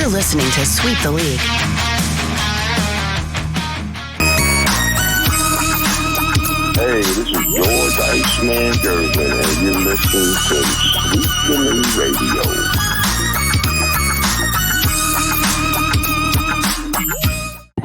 You're listening to Sweep the League. Hey, this is George Iceman Gervin, and you're listening to Sweep the League Radio.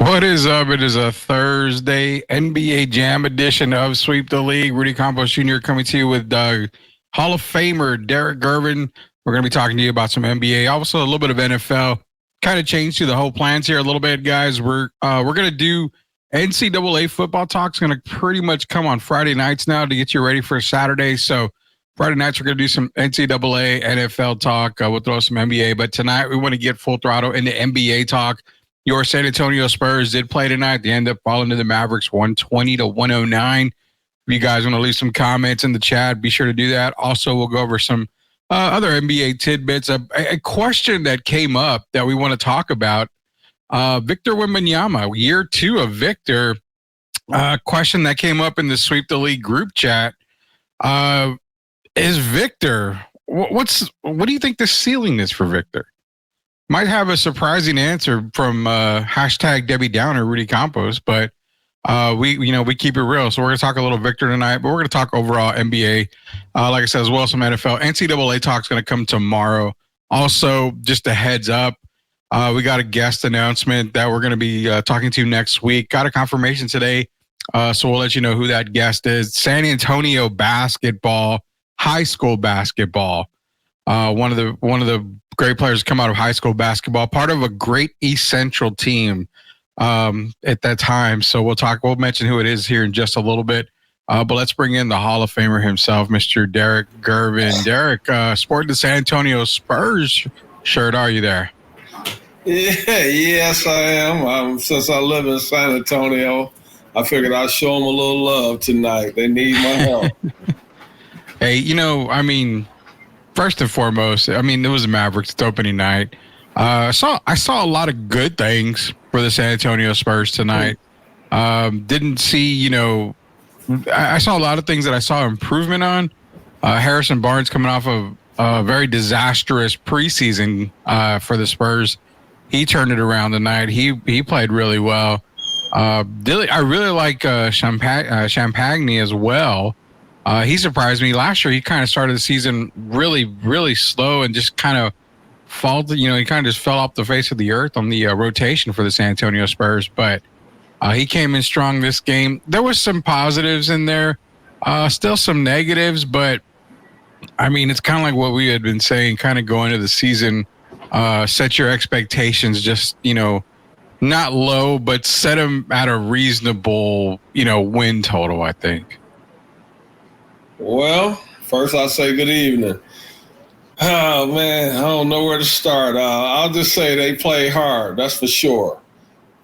What is up? It is a Thursday NBA Jam edition of Sweep the League. Rudy Campos Jr. coming to you with Hall of Famer Derek Gervin. We're going to be talking to you about some NBA, also a little bit of NFL. Kind of changed to the whole plans here a little bit, guys. We're going to do NCAA football talk. It's going to pretty much come on Friday nights now to get you ready for Saturday. So Friday nights we're going to do some NCAA, NFL talk. We'll throw some NBA, but tonight we want to get full throttle into NBA talk. Your San Antonio Spurs did play tonight. They ended up falling to the Mavericks 120-109. If you guys want to leave some comments in the chat, be sure to do that. Also, we'll go over some other NBA tidbits. A question that came up that we want to talk about, Victor Wembanyama, year 2 of Victor. Question that came up in the Sweep the League group chat. Is Victor, what do you think the ceiling is for Victor? Might have a surprising answer from hashtag Debbie Downer, Rudy Campos, but we keep it real. So we're going to talk a little Victor tonight, but we're going to talk overall NBA. Like I said, as well as some NFL. NCAA talk is going to come tomorrow. Also, just a heads up, we got a guest announcement that we're going to be talking to next week. Got a confirmation today, so we'll let you know who that guest is. San Antonio basketball, high school basketball. One of the great players come out of high school basketball, part of a great East Central team at that time. So we'll mention who it is here in just a little bit. But let's bring in the Hall of Famer himself, Mr. Derek Gervin. Derek, sporting the San Antonio Spurs shirt. Are you there? Yeah, yes, I am. Since I live in San Antonio, I figured I'd show them a little love tonight. They need my help. Hey, first and foremost, it was the Mavericks. It's opening night. I saw a lot of good things for the San Antonio Spurs tonight. Didn't see, I saw a lot of things that I saw improvement on. Harrison Barnes coming off of a very disastrous preseason for the Spurs. He turned it around tonight. He played really well. I really like Champagne as well. He surprised me. Last year, he kind of started the season really, really slow and just kind of faltered. He kind of just fell off the face of the earth on the rotation for the San Antonio Spurs. But he came in strong this game. There was some positives in there, still some negatives. But, it's kind of like what we had been saying, kind of going into the season. Set your expectations just, not low, but set them at a reasonable, win total, I think. Well, first I'll say good evening. Oh, man, I don't know where to start. I'll just say they play hard, that's for sure.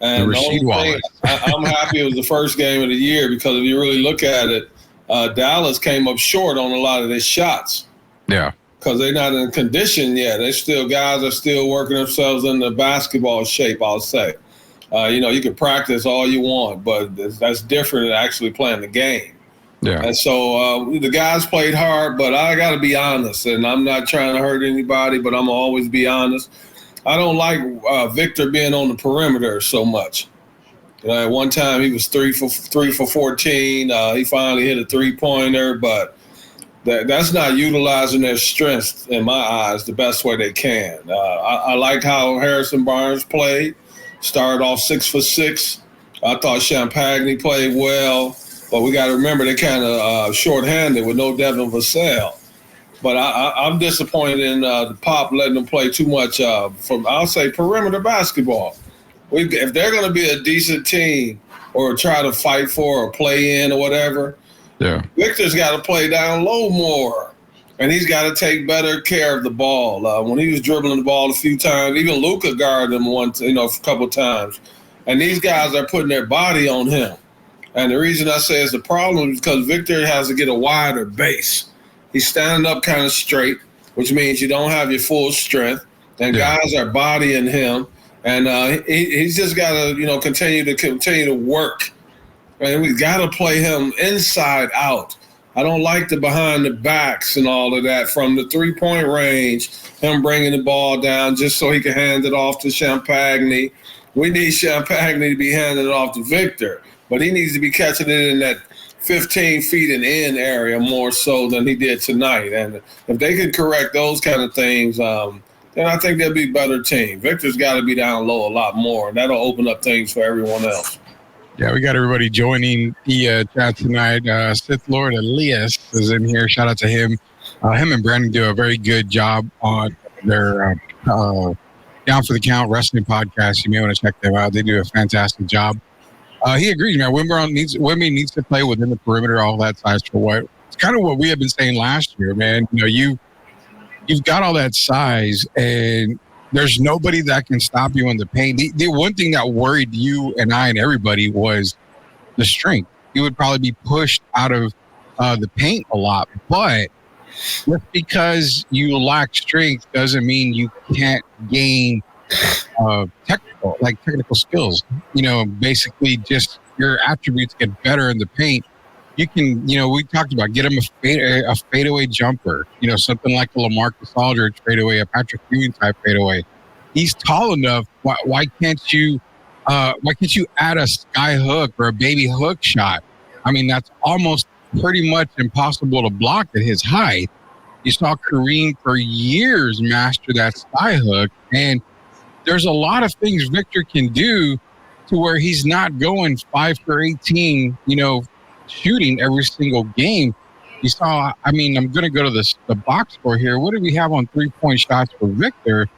And the only thing, I'm happy it was the first game of the year because if you really look at it, Dallas came up short on a lot of their shots. Yeah. Because they're not in condition yet. Guys are still working themselves into basketball shape, I'll say. You can practice all you want, but that's different than actually playing the game. Yeah. And so the guys played hard, but I got to be honest, and I'm not trying to hurt anybody, but I'm going to always be honest. I don't like Victor being on the perimeter so much. At one time, he was 3 for 14. He finally hit a three-pointer, but that's not utilizing their strengths, in my eyes, the best way they can. I like how Harrison Barnes played. Started off 6 for 6. I thought Champagne played well. But we got to remember they're kind of shorthanded with no Devin Vassell. But I'm disappointed in the Pop letting them play too much I'll say, perimeter basketball. If they're going to be a decent team or try to fight for or play in or whatever, yeah, Victor's got to play down low more. And he's got to take better care of the ball. When he was dribbling the ball a few times, even Luka guarded him a couple times. And these guys are putting their body on him. And the reason I say it's a problem is because Victor has to get a wider base. He's standing up kind of straight, which means you don't have your full strength. And guys are bodying him. And he's just got to, continue to work. And we got to play him inside out. I don't like the behind the backs and all of that from the 3-point range, him bringing the ball down just so he can hand it off to Champagne. We need Champagne to be handing it off to Victor, but he needs to be catching it in that 15 feet and in area more so than he did tonight. And if they can correct those kind of things, then I think they'll be a better team. Victor's got to be down low a lot more, and that'll open up things for everyone else. Yeah, we got everybody joining the chat tonight. Sith Lord Elias is in here. Shout out to him. Him and Brandon do a very good job on their Down for the Count wrestling podcast. You may want to check them out. They do a fantastic job. He agrees, man. Wimby needs to play within the perimeter, all that size for what. It's kind of what we have been saying last year, man. You know, you've got all that size, and there's nobody that can stop you in the paint. The one thing that worried you and I and everybody was the strength. You would probably be pushed out of the paint a lot, but just because you lack strength doesn't mean you can't gain technical skills. You know, basically just your attributes get better in the paint. You can, you know, we talked about get him a fadeaway jumper, you know, something like a LaMarcus Aldridge fadeaway, a Patrick Ewing type fadeaway. He's tall enough. Why can't you add a sky hook or a baby hook shot? I mean, that's almost pretty much impossible to block at his height. You saw Kareem for years master that sky hook, and there's a lot of things Victor can do to where he's not going 5 for 18, you know, shooting every single game. You saw, I mean, I'm going to go to the box score here. What do we have on 3-point shots for Victor?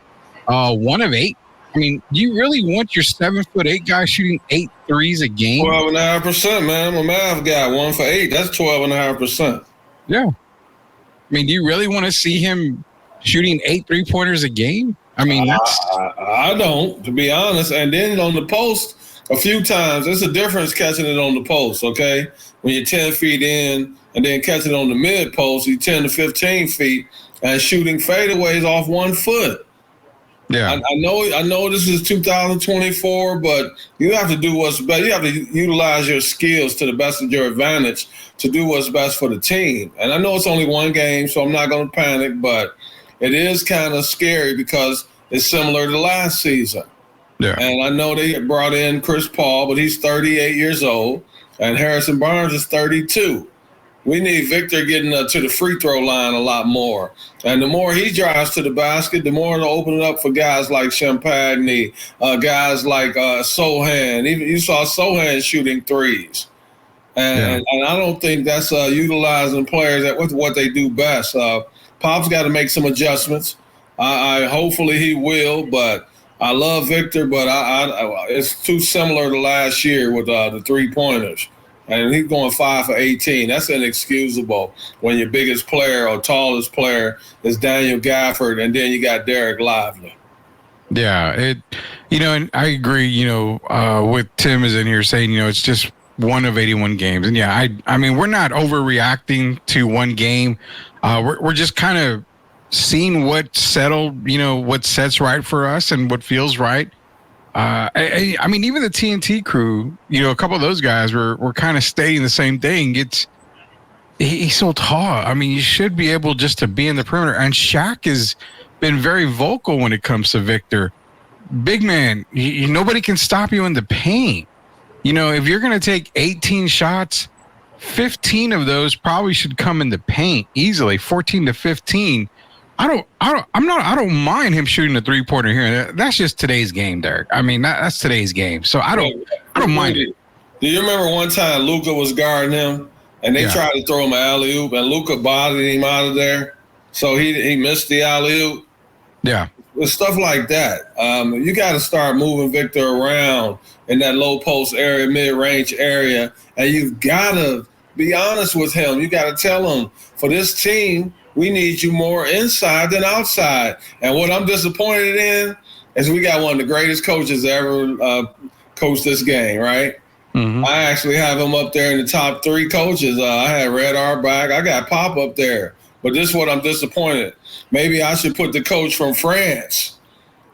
1 of 8. I mean, do you really want your 7'8" guy shooting 8 threes a game? 12.5%, man. I'm a math guy. 1 for 8. That's 12.5%. Yeah. I mean, do you really want to see him shooting 8 3-pointers a game? I mean, that's... I don't, to be honest. And then on the post, a few times, there's a difference catching it on the post, okay? When you're 10 feet in and then catching it on the mid post, you're 10 to 15 feet and shooting fadeaways off 1 foot. Yeah, I know this is 2024, but you have to do what's best. You have to utilize your skills to the best of your advantage to do what's best for the team. And I know it's only one game, so I'm not going to panic, but it is kind of scary because it's similar to last season. Yeah. And I know they brought in Chris Paul, but he's 38 years old, and Harrison Barnes is 32. We need Victor getting to the free throw line a lot more. And the more he drives to the basket, the more it'll open it up for guys like Champagne, guys like Sohan. Even you saw Sohan shooting threes. And I don't think that's utilizing players with what they do best. Pop's got to make some adjustments. I hopefully he will, but I love Victor, but it's too similar to last year with the 3-pointers. And he's going 5 for 18. That's inexcusable when your biggest player or tallest player is Daniel Gafford, and then you got Derek Lively. Yeah, and I agree, with Tim is in here saying, it's just 1 of 81 games. And yeah, I mean, we're not overreacting to one game. We're just kind of seeing what settled, what sets right for us and what feels right. I mean, even the TNT crew, a couple of those guys were kind of stating the same thing. He's so tall. I mean, you should be able just to be in the perimeter. And Shaq has been very vocal when it comes to Victor. Big man, nobody can stop you in the paint. If you're going to take 18 shots, 15 of those probably should come in the paint easily, 14 to 15. I don't mind him shooting a 3-pointer here. That's just today's game, Derek. I mean, that's today's game. So I don't mind it. Do you remember one time Luka was guarding him and they tried to throw him an alley-oop and Luka bothered him out of there? So he missed the alley-oop. Yeah. With stuff like that, you got to start moving Victor around in that low post area, mid-range area, and you've got to be honest with him. You got to tell him, for this team, we need you more inside than outside. And what I'm disappointed in is we got one of the greatest coaches ever coached this game, right? Mm-hmm. I actually have him up there in the top 3 coaches. I had Red Auerbach. I got Pop up there. But this is what I'm disappointed. Maybe I should put the coach from France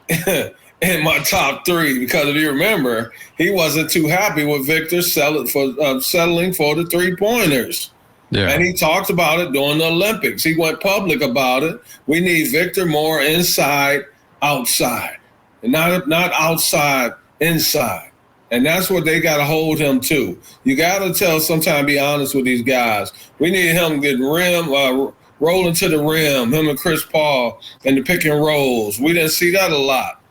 in my top 3 because if you remember, he wasn't too happy with Victor settling for the 3-pointers. Yeah. And he talked about it during the Olympics. He went public about it. We need Victor more inside, outside, and not outside, inside. And that's what they got to hold him to. You got to sometimes be honest with these guys. We need him getting rolling to the rim, him and Chris Paul and the pick and rolls. We didn't see that a lot.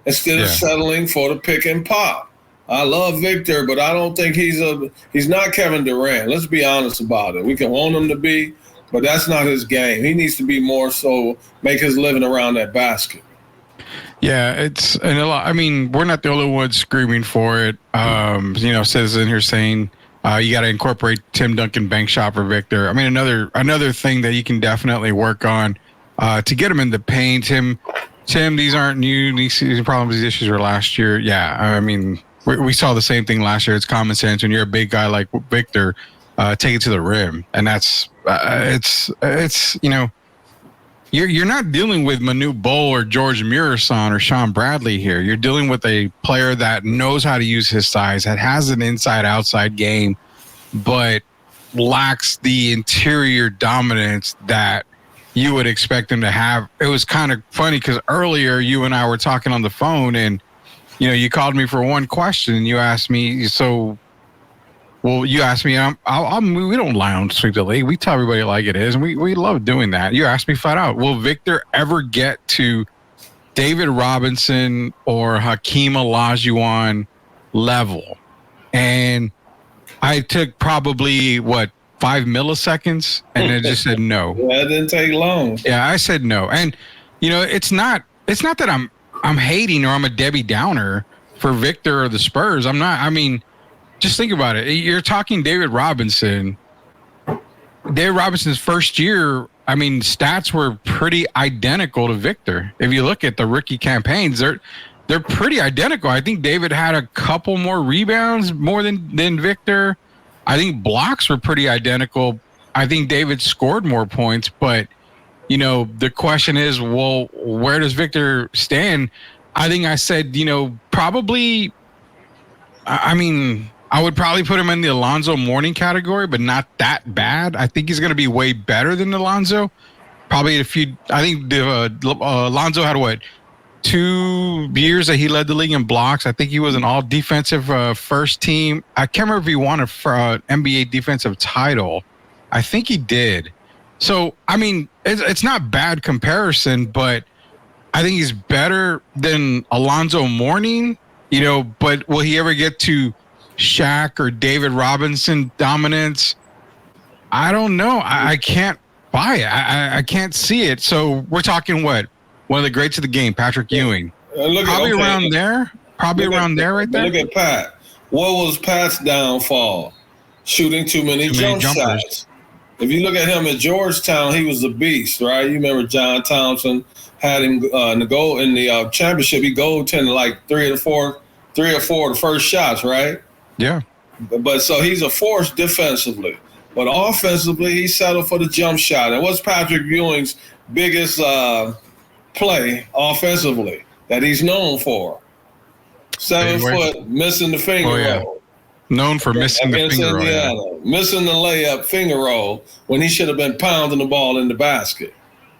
Instead of settling for the pick and pop. I love Victor, but I don't think he's not Kevin Durant. Let's be honest about it. We can want him to be, but that's not his game. He needs to be more so make his living around that basket. Yeah, and a lot. I mean, we're not the only ones screaming for it. Citizen here saying you got to incorporate Tim Duncan bank shot for Victor. I mean, another thing that you can definitely work on to get him in the paint. Tim, these aren't new. These problems, these issues were last year. Yeah, I mean, we saw the same thing last year. It's common sense. When you're a big guy like Victor, take it to the rim, and that's You're not dealing with Manu Bol or George Murison or Sean Bradley here. You're dealing with a player that knows how to use his size, that has an inside-outside game, but lacks the interior dominance that you would expect him to have. It was kind of funny because earlier you and I were talking on the phone, and you called me for one question, and you asked me, you asked me, we don't lie on Sweep the League. We tell everybody like it is, and we love doing that. You asked me flat out, will Victor ever get to David Robinson or Hakeem Olajuwon level? And I took probably, 5 milliseconds, and it just said no. Yeah, it didn't take long. Yeah, I said no. And, it's not that I'm hating or I'm a Debbie Downer for Victor or the Spurs. I'm not. I mean, just think about it. You're talking David Robinson. David Robinson's first year, I mean, stats were pretty identical to Victor. If you look at the rookie campaigns, they're pretty identical. I think David had a couple more rebounds more than Victor. I think blocks were pretty identical. I think David scored more points, but the question is, well, where does Victor stand? I think I said, probably, I mean, I would probably put him in the Alonzo Mourning category, but not that bad. I think he's going to be way better than Alonzo. Probably I think Alonzo had 2 years that he led the league in blocks. I think he was an all defensive first team. I can't remember if he won an NBA defensive title. I think he did. So, I mean, it's not bad comparison, but I think he's better than Alonzo Mourning, but will he ever get to Shaq or David Robinson dominance? I don't know. I can't buy it. I can't see it. So we're talking one of the greats of the game, Patrick Ewing. Probably around there right there. Look at Pat. What was Pat's downfall? Shooting too many jump shots. If you look at him at Georgetown, he was a beast, right? You remember John Thompson had him in the championship. He goaltended like three or four of the first shots, right? Yeah. But so he's a force defensively. But offensively, he settled for the jump shot. And what's Patrick Ewing's biggest play offensively that he's known for? 7 foot, missing the finger roll. Known for missing the finger roll. Yeah. Missing the layup finger roll when he should have been pounding the ball in the basket.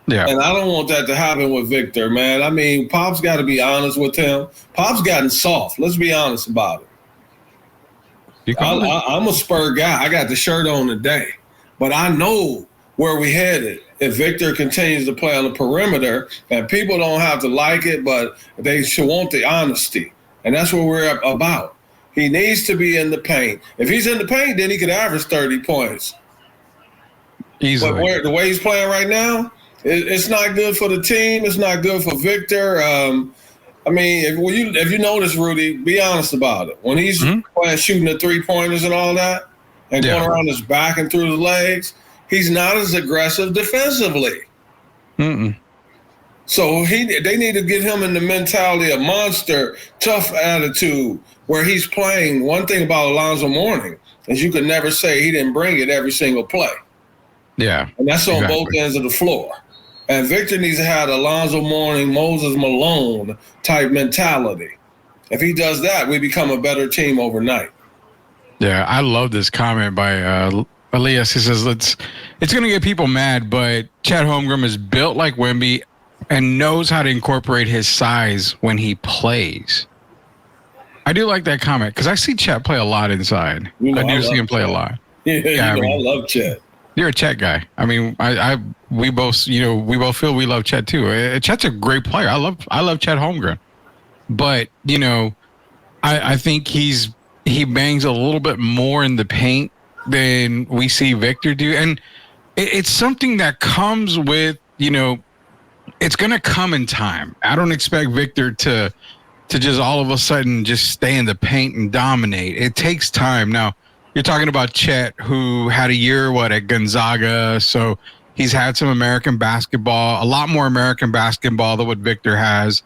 Yeah. And I don't want that to happen with Victor, man. I mean, Pop's got to be honest with him. Pop's gotten soft. Let's be honest about it. I'm a Spur guy. I got the shirt on today. But I know where we headed if Victor continues to play on the perimeter. And people don't have to like it, but they should want the honesty. And that's what we're about. He needs to be in the paint. If he's in the paint, then he could average 30 points. Easily. But the way he's playing right now, it's not good for the team. It's not good for Victor. I mean, if you notice, Rudy, be honest about it. When he's playing, shooting the 3-pointers and all that, and going around his back and through the legs, he's not as aggressive defensively. So they need to get him in the mentality of monster, tough attitude, where he's playing. One thing about Alonzo Mourning is you could never say he didn't bring it every single play. Yeah. And that's on both ends of the floor. And Victor needs to have Alonzo Mourning, Moses Malone type mentality. If he does that, we become a better team overnight. Yeah, I love this comment by Elias, he says, it's going to get people mad, but Chet Holmgren is built like Wemby and knows how to incorporate his size when he plays. I do like that comment because I see Chet play a lot inside. I do see him play a lot. Yeah, I love Chet. You're a Chet guy. I mean, we both feel we love Chet too. Chet's a great player. I love Chet Holmgren, but I think he bangs a little bit more in the paint than we see Victor do, and it's something that comes with it's going to come in time. I don't expect Victor to just all of a sudden just stay in the paint and dominate. It takes time. Now, you're talking about Chet, who had a year, at Gonzaga. So he's had some American basketball, a lot more American basketball than what Victor has.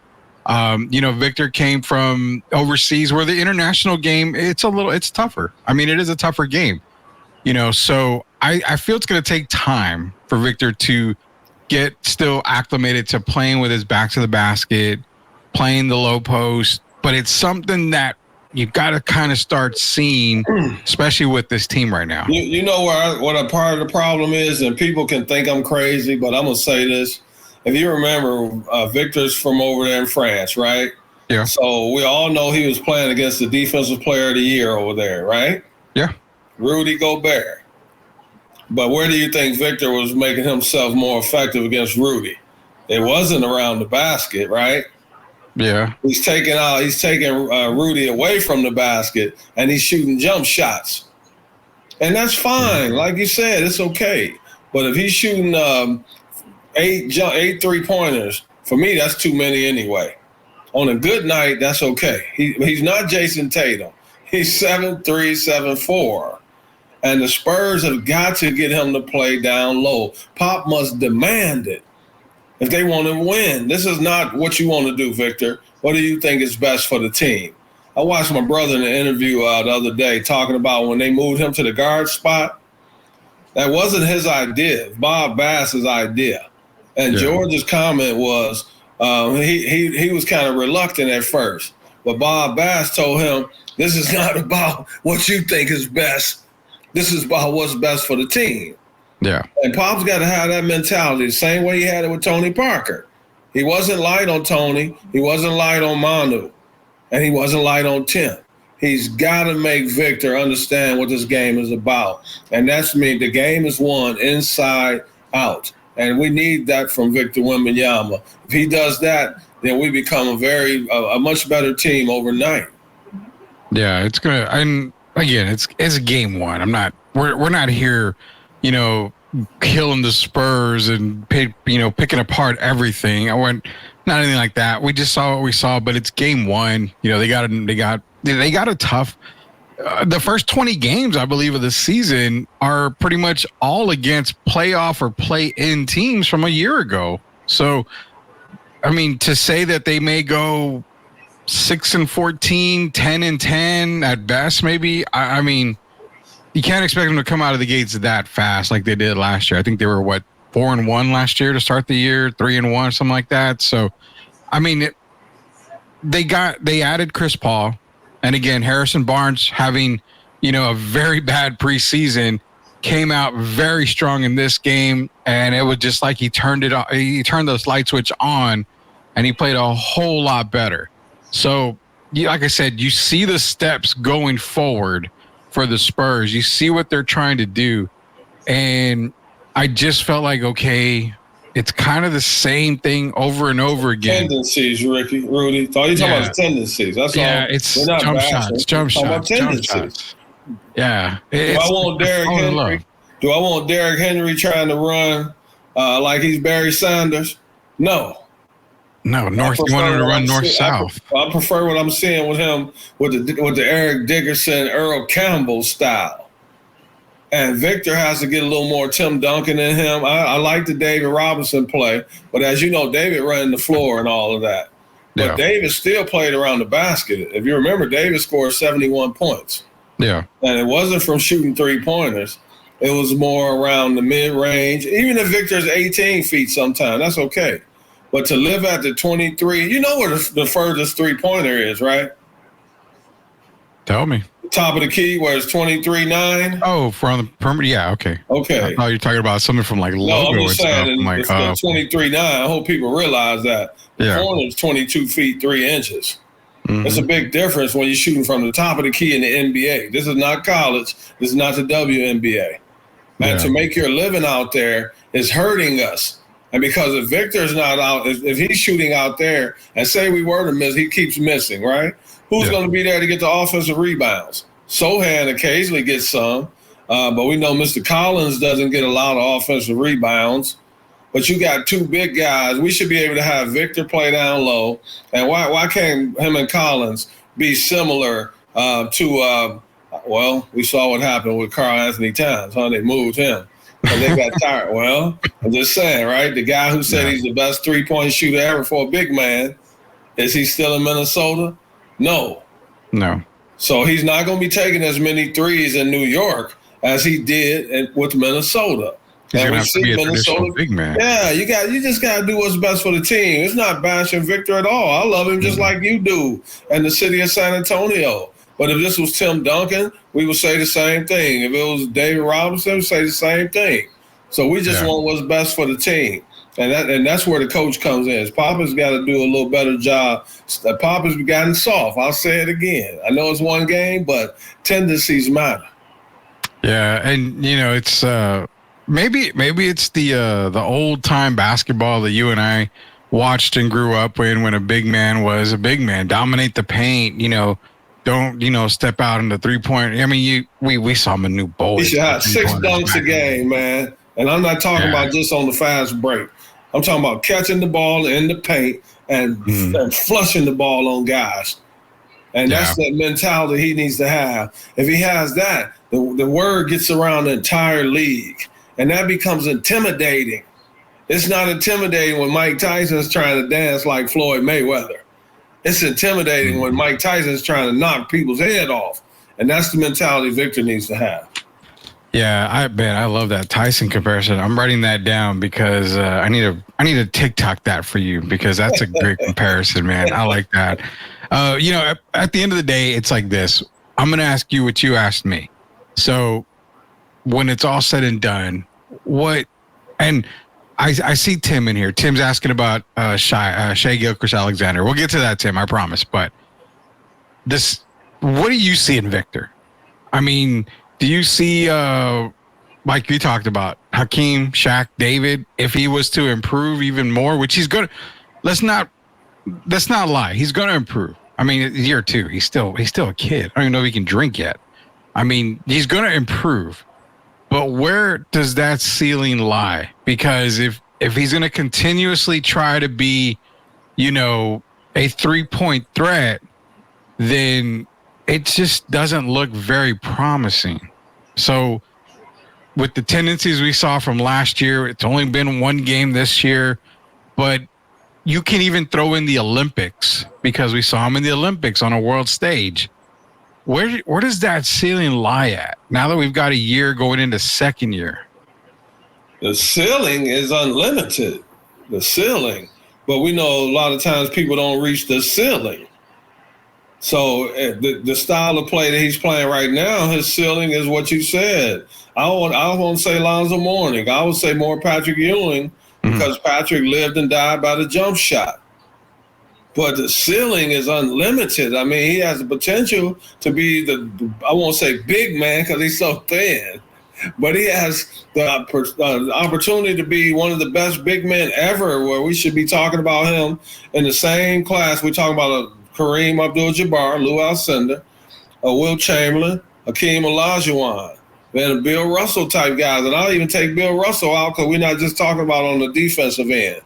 Victor came from overseas where the international game, it's tougher. I mean, it is a tougher game, so I feel it's going to take time for Victor to get still acclimated to playing with his back to the basket, playing the low post, but it's something that you've got to kind of start seeing, especially with this team right now. You know what a part of the problem is, and people can think I'm crazy, but I'm going to say this. If you remember, Victor's from over there in France, right? Yeah. So we all know he was playing against the Defensive Player of the Year over there, right? Yeah. Rudy Gobert. But where do you think Victor was making himself more effective against Rudy? It wasn't around the basket, right? Yeah. He's taking Rudy away from the basket, and he's shooting jump shots. And that's fine. Like you said, it's okay. But if he's shooting eight three-pointers, for me, that's too many anyway. On a good night, that's okay. He's not Jason Tatum. He's 7'3", 7'4". And the Spurs have got to get him to play down low. Pop must demand it if they want to win. This is not what you want to do, Victor. What do you think is best for the team? I watched my brother in an interview the other day talking about when they moved him to the guard spot. That wasn't his idea. Bob Bass's idea. And George's comment was he was kind of reluctant at first. But Bob Bass told him, this is not about what you think is best. This is about what's best for the team. Yeah. And Pop's got to have that mentality, the same way he had it with Tony Parker. He wasn't light on Tony. He wasn't light on Manu. And he wasn't light on Tim. He's got to make Victor understand what this game is about. And that's the game is won inside out. And we need that from Victor Wembanyama. If he does that, then we become a much better team overnight. Yeah, it's gonna. And again, it's game one. We're not here, killing the Spurs and picking apart everything. Not anything like that. We just saw what we saw, but it's game one. They got a tough. The first 20 games, I believe, of the season are pretty much all against playoff or play-in teams from a year ago. So, I mean, to say that they may go 6-14, 10-10 at best, maybe. I mean, you can't expect them to come out of the gates that fast like they did last year. I think they were 4-1 last year to start the year, 3-1, something like that. So, I mean, they added Chris Paul. And again, Harrison Barnes having, a very bad preseason, came out very strong in this game, and it was just like he turned it on. He turned the light switch on, and he played a whole lot better. So, like I said, you see the steps going forward for the Spurs. You see what they're trying to do, and I just felt like, okay, it's kind of the same thing over and over again. Tendencies, Rudy. All you're talking about is tendencies. That's all. Yeah, it's jump shots. Yeah. Do I want Derrick Henry trying to run like he's Barry Sanders? No. No, north. You want him to run north-south. I prefer what I'm seeing with him with the Eric Dickerson, Earl Campbell style. And Victor has to get a little more Tim Duncan in him. I like the David Robinson play, but as you know, David running the floor and all of that. But David still played around the basket. If you remember, David scored 71 points. Yeah. And it wasn't from shooting three-pointers. It was more around the mid-range. Even if Victor's 18 feet sometimes, that's okay. But to live at the 23, you know where the furthest three-pointer is, right? Tell me. Top of the key where it's 23-9. Oh, from the perimeter. Yeah, okay. Okay. I thought you were talking about something from like No, logo I'm and just stuff. saying I'm like, it's still 23-9. I hope people realize that. The Yeah. corner is 22 feet 3 inches. Mhm. It's a big difference when you're shooting from the top of the key in the NBA. This is not college. This is not the WNBA. And Yeah. to make your living out there is hurting us. And because if Victor's not out, if he's shooting out there, and say we were to miss, he keeps missing, right? Who's Yeah. going to be there to get the offensive rebounds? Sohan occasionally gets some, but we know Mr. Collins doesn't get a lot of offensive rebounds. But you got two big guys. We should be able to have Victor play down low. And why can't him and Collins be similar to well, we saw what happened with Karl Anthony Towns, huh? They moved him. And they got tired. Well, I'm just saying, right? The guy who said he's the best three-point shooter ever for a big man, is he still in Minnesota? No. No. So he's not going to be taking as many threes in New York as he did with Minnesota. He's going to have to be a traditional big man. Yeah, you just got to do what's best for the team. It's not bashing Victor at all. I love him just like you do and the city of San Antonio. But if this was Tim Duncan, we would say the same thing. If it was David Robinson, we'd say the same thing. So we just want what's best for the team. And that's where the coach comes in. Papa's got to do a little better job. Papa's gotten soft. I'll say it again. I know it's one game, but tendencies matter. Yeah, and it's maybe it's the old time basketball that you and I watched and grew up when a big man was a big man, dominate the paint. Don't step out in the 3-point. I mean, we saw him in New Bowl. He should have 6 dunks a game, man. And I'm not talking about just on the fast break. I'm talking about catching the ball in the paint and flushing the ball on guys. And that's the mentality he needs to have. If he has that, the word gets around the entire league. And that becomes intimidating. It's not intimidating when Mike Tyson's trying to dance like Floyd Mayweather. It's intimidating when Mike Tyson's trying to knock people's head off. And that's the mentality Victor needs to have. Yeah, I love that Tyson comparison. I'm writing that down because I need to TikTok that for you because that's a great comparison, man. I like that. At the end of the day, it's like this. I'm going to ask you what you asked me. So when it's all said and done, I see Tim in here. Tim's asking about Shai Gilgeous-Alexander. We'll get to that, Tim, I promise. But what do you see in Victor? I mean, do you see, like you talked about, Hakeem, Shaq, David, if he was to improve even more, which he's going to, let's not lie. He's going to improve. I mean, year 2, he's still a kid. I don't even know if he can drink yet. I mean, he's going to improve. But where does that ceiling lie? Because if he's going to continuously try to be, a 3-point threat, then it just doesn't look very promising. So with the tendencies we saw from last year, it's only been one game this year, but you can even throw in the Olympics because we saw him in the Olympics on a world stage. Where does that ceiling lie at now that we've got a year going into second year? The ceiling is unlimited, the ceiling. But we know a lot of times people don't reach the ceiling. So the style of play that he's playing right now, his ceiling is what you said. I won't say Lonzo Mourning. I would say more Patrick Ewing because Patrick lived and died by the jump shot. But the ceiling is unlimited. I mean, he has the potential to be I won't say big man because he's so thin, but he has the opportunity to be one of the best big men ever, where we should be talking about him in the same class. We're talking about Kareem Abdul-Jabbar, Lou Alcindor, Will Chamberlain, Hakeem Olajuwon, and Bill Russell type guys. And I'll even take Bill Russell out because we're not just talking about on the defensive end.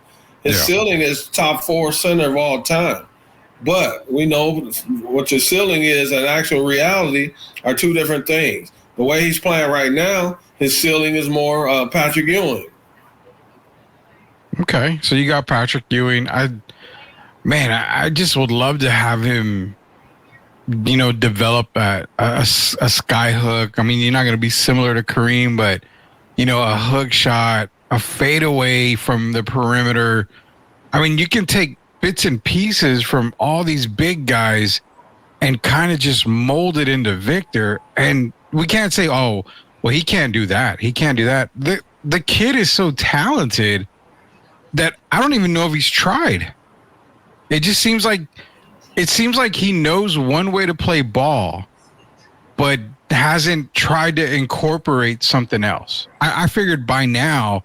His ceiling is top 4 center of all time. But we know what your ceiling is and actual reality are two different things. The way he's playing right now, his ceiling is more Patrick Ewing. Okay, so you got Patrick Ewing. I just would love to have him, develop a sky hook. I mean, you're not going to be similar to Kareem, but, a hook shot, a fadeaway from the perimeter. I mean, you can take bits and pieces from all these big guys and kind of just molded into Victor. And we can't say, oh, well, he can't do that. He can't do that. The kid is so talented that I don't even know if he's tried. It just seems like he knows one way to play ball, but hasn't tried to incorporate something else. I figured by now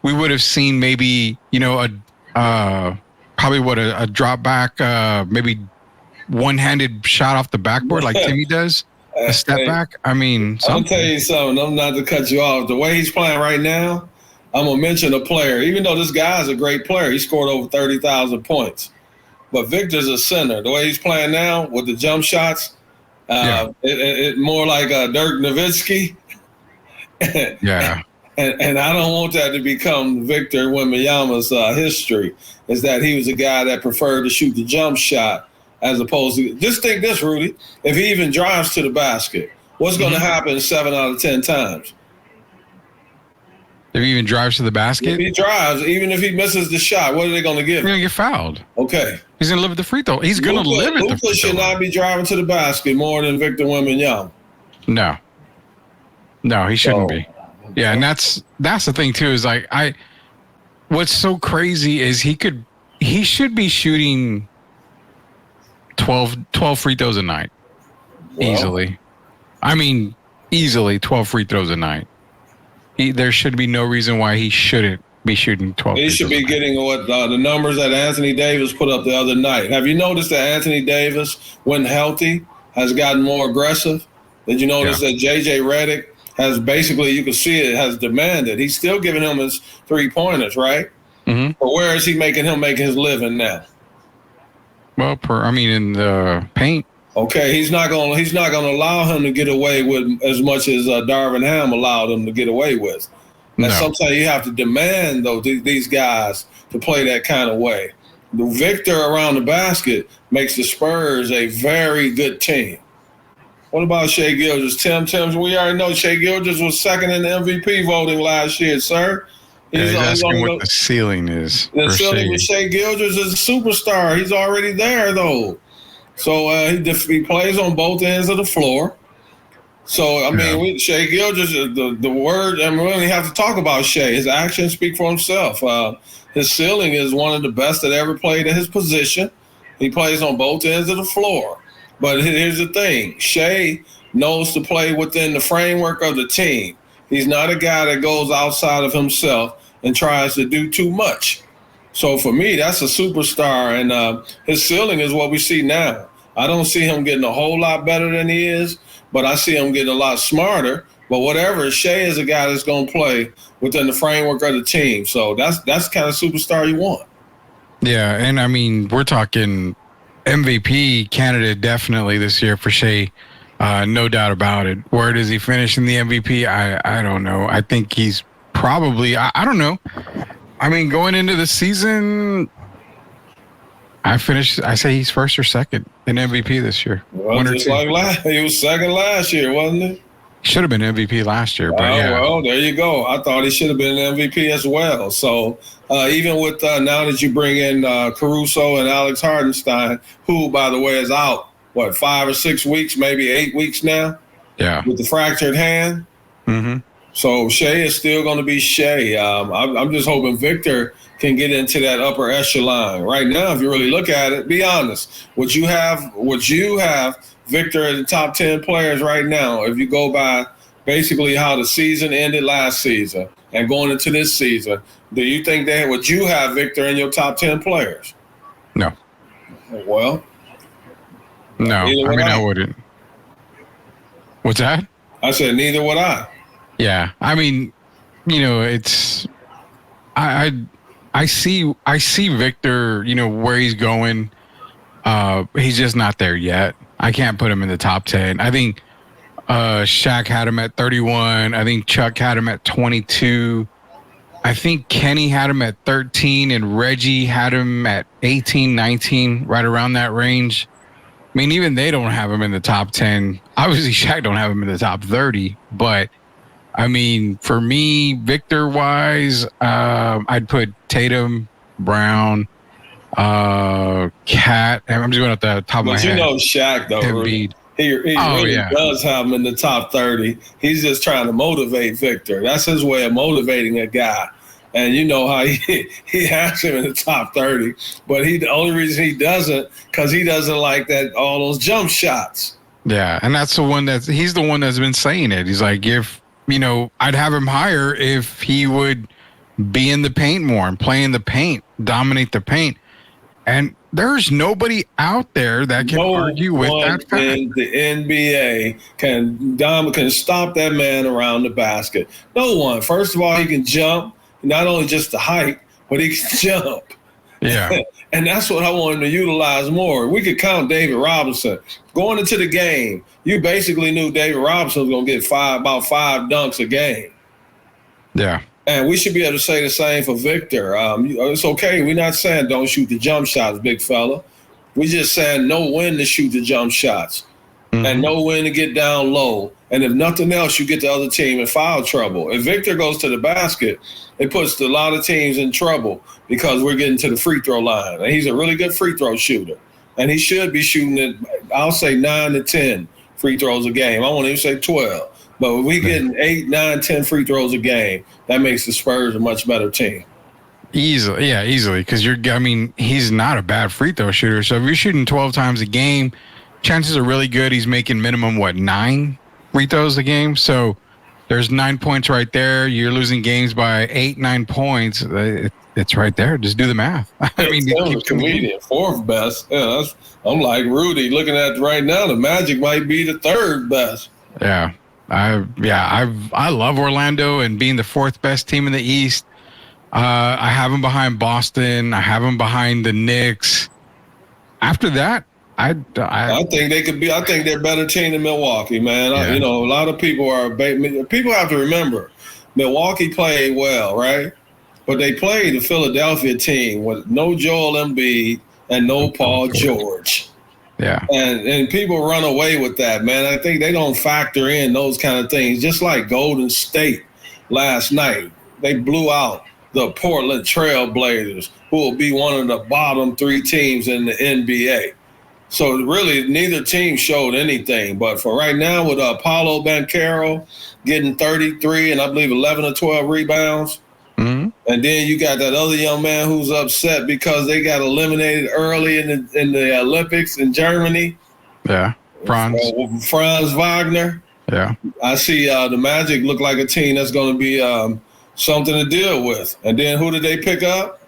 we would have seen maybe, a drop back, maybe one-handed shot off the backboard like Timmy does, a step back. I mean, I'll tell you something. I'm not to cut you off. The way he's playing right now, I'm going to mention a player. Even though this guy's a great player, he scored over 30,000 points. But Victor's a center. The way he's playing now with the jump shots, it more like Dirk Nowitzki. Yeah. And I don't want that to become Victor Wembanyama's history, is that he was a guy that preferred to shoot the jump shot as opposed to – just think this, Rudy. If he even drives to the basket, what's going to happen 7 out of 10 times? If he even drives to the basket? If he drives, even if he misses the shot, what are they going to give him? He's going to get fouled. Okay. He's going to live at the free throw. He's going to live at the free throw. Luka should not be driving to the basket more than Victor Wembanyama. No, he shouldn't be. Yeah, and that's the thing too. Is like what's so crazy is he should be shooting 12 free throws a night easily. I mean, easily 12 free throws a night. There should be no reason why he shouldn't be shooting 12. He should be getting what the numbers that Anthony Davis put up the other night. Have you noticed that Anthony Davis, when healthy, has gotten more aggressive? Did you notice that J.J. Redick has basically, you can see it, has demanded. He's still giving him his 3-pointers, right? Mm-hmm. But where is he making his living now? Well, in the paint. Okay, he's not going to allow him to get away with as much as Darvin Ham allowed him to get away with. And sometimes you have to demand these guys to play that kind of way. The Victor around the basket makes the Spurs a very good team. What about Shai Gilgeous? Tim, we already know Shai Gilgeous was second in the MVP voting last year, sir. He's asking what the ceiling is. The ceiling with Shai Gilgeous is a superstar. He's already there, though. So he plays on both ends of the floor. So, with Shai Gilgeous, the word, we only have to talk about Shai. His actions speak for himself. His ceiling is one of the best that ever played at his position. He plays on both ends of the floor. But here's the thing. Shai knows to play within the framework of the team. He's not a guy that goes outside of himself and tries to do too much. So for me, that's a superstar, and his ceiling is what we see now. I don't see him getting a whole lot better than he is, but I see him getting a lot smarter. But whatever, Shai is a guy that's going to play within the framework of the team. So that's the kind of superstar you want. Yeah, and we're talking MVP candidate definitely this year for Shai. No doubt about it. Where does he finish in the MVP? I don't know. I think he's probably, I don't know. Going into the season, I say he's first or second in MVP this year. Well, one or two. He was second last year, wasn't he? Should have been MVP last year. But well, there you go. I thought he should have been MVP as well. So even with now that you bring in Caruso and Alex Hardenstein, who, by the way, is out, 5 or 6 weeks, maybe 8 weeks now? Yeah. With the fractured hand? Mm-hmm. So Shai is still going to be Shai. I'm just hoping Victor can get into that upper echelon. Right now, if you really look at it, be honest. What you have, Victor in the top 10 players right now, if you go by basically how the season ended last season and going into this season, do you think would you have Victor in your top 10 players? No. Well, no. I wouldn't. What's that? I said neither would I. Yeah. It's I see Victor, where he's going. He's just not there yet. I can't put him in the top 10. I think Shaq had him at 31. I think Chuck had him at 22. I think Kenny had him at 13 and Reggie had him at 18, 19, right around that range. Even they don't have him in the top 10. Obviously, Shaq don't have him in the top 30. But, for me, Victor-wise, I'd put Tatum, Brown, Cat. I'm just going at the top of my But head. you know Shaq, though, Embiid. he really does have him in the top 30. He's just trying to motivate Victor. That's his way of motivating a guy. And you know how he has him in the top 30. But the only reason he doesn't, because he doesn't like all those jump shots. Yeah, and that's the one he's the one that's been saying it. He's like, if, I'd have him higher if he would be in the paint more and play in the paint, dominate the paint. And there's nobody out there that can argue with that fact. In the NBA can stop that man around the basket. No one. First of all, he can jump. Not only just the height, but he can jump. Yeah. And that's what I want him to utilize more. We could count David Robinson. Going into the game, you basically knew David Robinson was going to get about 5 dunks a game. Yeah. And we should be able to say the same for Victor. It's okay. We're not saying don't shoot the jump shots, big fella. We're just saying know when to shoot the jump shots and know when to get down low. And if nothing else, you get the other team in foul trouble. If Victor goes to the basket, it puts a lot of teams in trouble because we're getting to the free throw line. And he's a really good free throw shooter. And he should be shooting it, I'll say 9 to 10 free throws a game. I won't even say 12. But if we getting 8, 9, 10 free throws a game, that makes the Spurs a much better team. Easily. Because he's not a bad free throw shooter. So if you're shooting 12 times a game, chances are really good he's making minimum, 9 free throws a game? So there's 9 points right there. You're losing games by 8, 9 points. It's right there. Just do the math. Keep comedian, 4th best. Yeah, I'm like Rudy looking at right now. The Magic might be the 3rd best. Yeah. I love Orlando and being the 4th best team in the East. I have them behind Boston. I have them behind the Knicks. After that, I think they could be. I think they're a better team than Milwaukee, man. Yeah. A lot of people people have to remember, Milwaukee played well, right? But they played the Philadelphia team with no Joel Embiid and no Paul George. Yeah. And people run away with that, man. I think they don't factor in those kind of things. Just like Golden State last night, they blew out the Portland Trail Blazers, who will be one of the bottom 3 teams in the NBA. So really, neither team showed anything. But for right now, with Paolo Banchero getting 33 and I believe 11 or 12 rebounds, and then you got that other young man who's upset because they got eliminated early in the Olympics in Germany. Yeah, Franz Wagner. Yeah, I see the Magic look like a team that's going to be something to deal with. And then who did they pick up?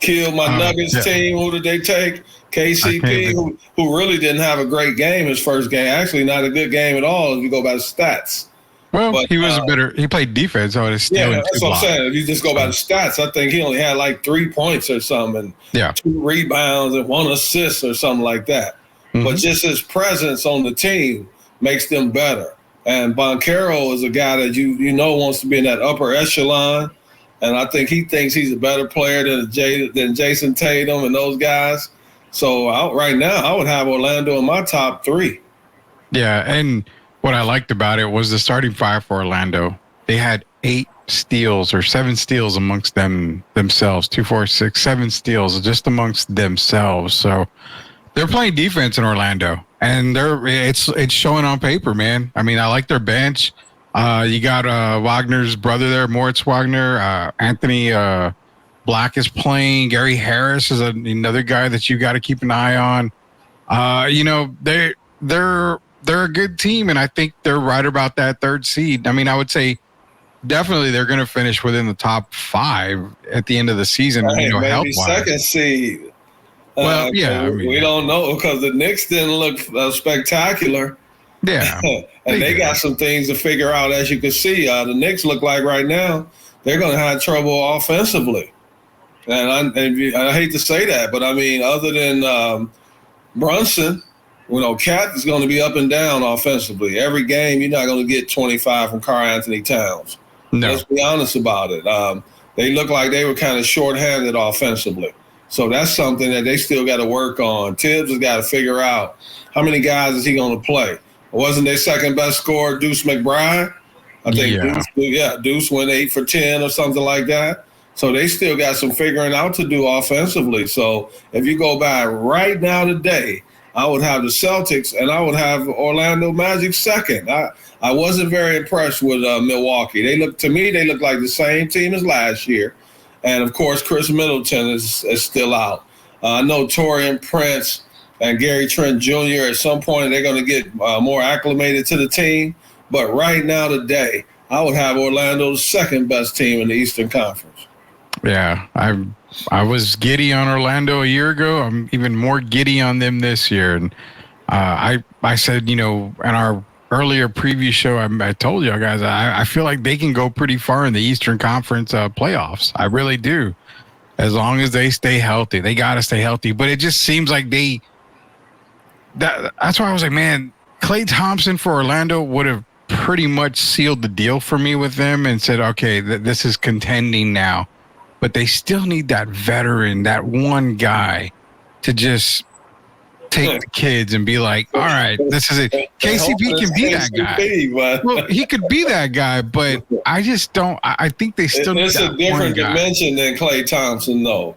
Kill my Nuggets team. Who did they take? KCP, who really didn't have a great game his first game. Actually, not a good game at all if you go by the stats. Well, he was he played defense, so it's still that's what I'm saying. If you just go by the stats, I think he only had like 3 points or something, 2 rebounds and 1 assist or something like that. But just his presence on the team makes them better. And Banchero is a guy that you know wants to be in that upper echelon, and I think he thinks he's a better player than Jason Tatum and those guys. So right now, I would have Orlando in my top 3. Yeah, and what I liked about it was the starting 5 for Orlando. They had 8 steals or 7 steals amongst themselves. 2, 4, 6, 7 steals just amongst themselves. So they're playing defense in Orlando, and it's showing on paper, man. I like their bench. You got Wagner's brother there, Moritz Wagner. Anthony Black is playing. Gary Harris is another guy that you got to keep an eye on. They're a good team, and I think they're right about that 3rd seed. I would say definitely they're going to finish within the top 5 at the end of the season. Maybe health-wise. 2nd seed. Well, we don't know because the Knicks didn't look spectacular. Yeah, and they got some things to figure out, as you can see. The Knicks look like right now they're going to have trouble offensively, and I hate to say that, but other than Brunson. Cat is going to be up and down offensively. Every game, you're not going to get 25 from Karl Anthony Towns. No. Let's be honest about it. They look like they were kind of shorthanded offensively. So that's something that they still got to work on. Tibbs has got to figure out how many guys is he going to play. Wasn't their 2nd best scorer Deuce McBride? I think Deuce went 8 for 10 or something like that. So they still got some figuring out to do offensively. So if you go by right now today, I would have the Celtics and I would have Orlando Magic second. I wasn't very impressed with Milwaukee. They look like the same team as last year. And, of course, Chris Middleton is still out. I know Taurean Prince and Gary Trent Jr. at some point they're going to get more acclimated to the team. But right now today, I would have Orlando the second best team in the Eastern Conference. Yeah, I was giddy on Orlando a year ago. I'm even more giddy on them this year. And I said, in our earlier preview show, I told you guys, I feel like they can go pretty far in the Eastern Conference playoffs. I really do. As long as they stay healthy. They got to stay healthy. But it just seems like that's why I was like, man, Klay Thompson for Orlando would have pretty much sealed the deal for me with them and said, okay, this is contending now. But they still need that veteran, that one guy to just take the kids and be like, all right, this is it. KCP can be that guy. Well, he could be that guy, but I just don't. I think they still need that one guy. It's a different dimension than Klay Thompson, though.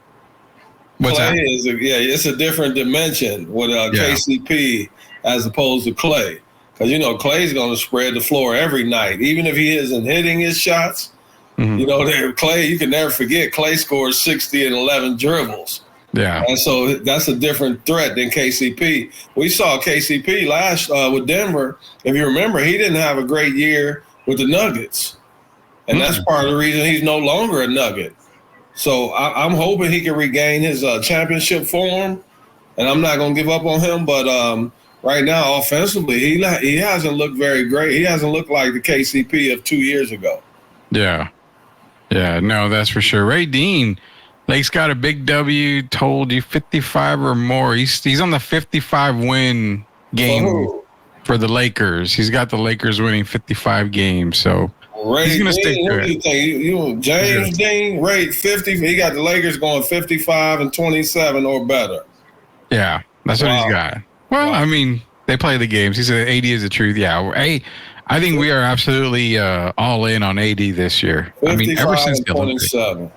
It's a different dimension with KCP as opposed to Klay. Because, Klay's going to spread the floor every night. Even if he isn't hitting his shots, Klay, you can never forget, Klay scores 60 and 11 dribbles. Yeah. And so that's a different threat than KCP. We saw KCP last with Denver. If you remember, he didn't have a great year with the Nuggets. And that's part of the reason he's no longer a Nugget. So I'm hoping he can regain his championship form. And I'm not going to give up on him. But right now, offensively, he hasn't looked very great. He hasn't looked like the KCP of 2 years ago. Yeah. Yeah, no, that's for sure. Ray Dean, Lake's got a big W, told you 55 or more. He's on the 55 win game for the Lakers. He's got the Lakers winning 55 games, so he's going to stick to it. James Dean, Ray 50. He got the Lakers going 55 and 27 or better. Yeah, that's what he's got. Well, I mean, they play the games. He said 80 is the truth. Yeah, I think we are absolutely all in on AD this year. I mean, ever since 27.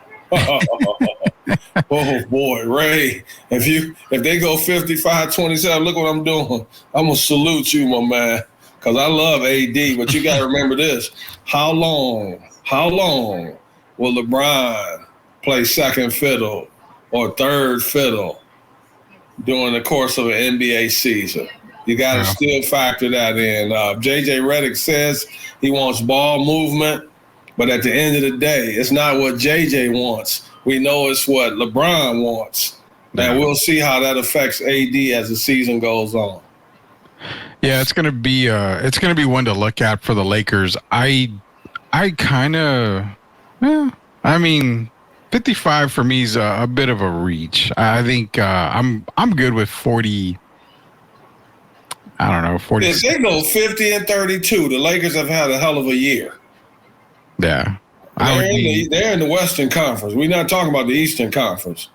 Oh boy, Ray! If they go 55-27, look what I'm doing. I'm gonna salute you, my man, because I love AD. But you got to remember this: how long will LeBron play second fiddle or third fiddle during the course of an NBA season? You got to still factor that in. J.J. Redick says he wants ball movement, but at the end of the day, it's not what J.J. wants. We know it's what LeBron wants. And we'll see how that affects AD as the season goes on. Yeah, it's gonna be one to look at for the Lakers. I kind of, I mean, 55 for me is a bit of a reach. I think I'm good with 40. I don't know, 40. If they go 50 and 32, the Lakers have had a hell of a year. Yeah. They're in the Western Conference. We're not talking about the Eastern Conference.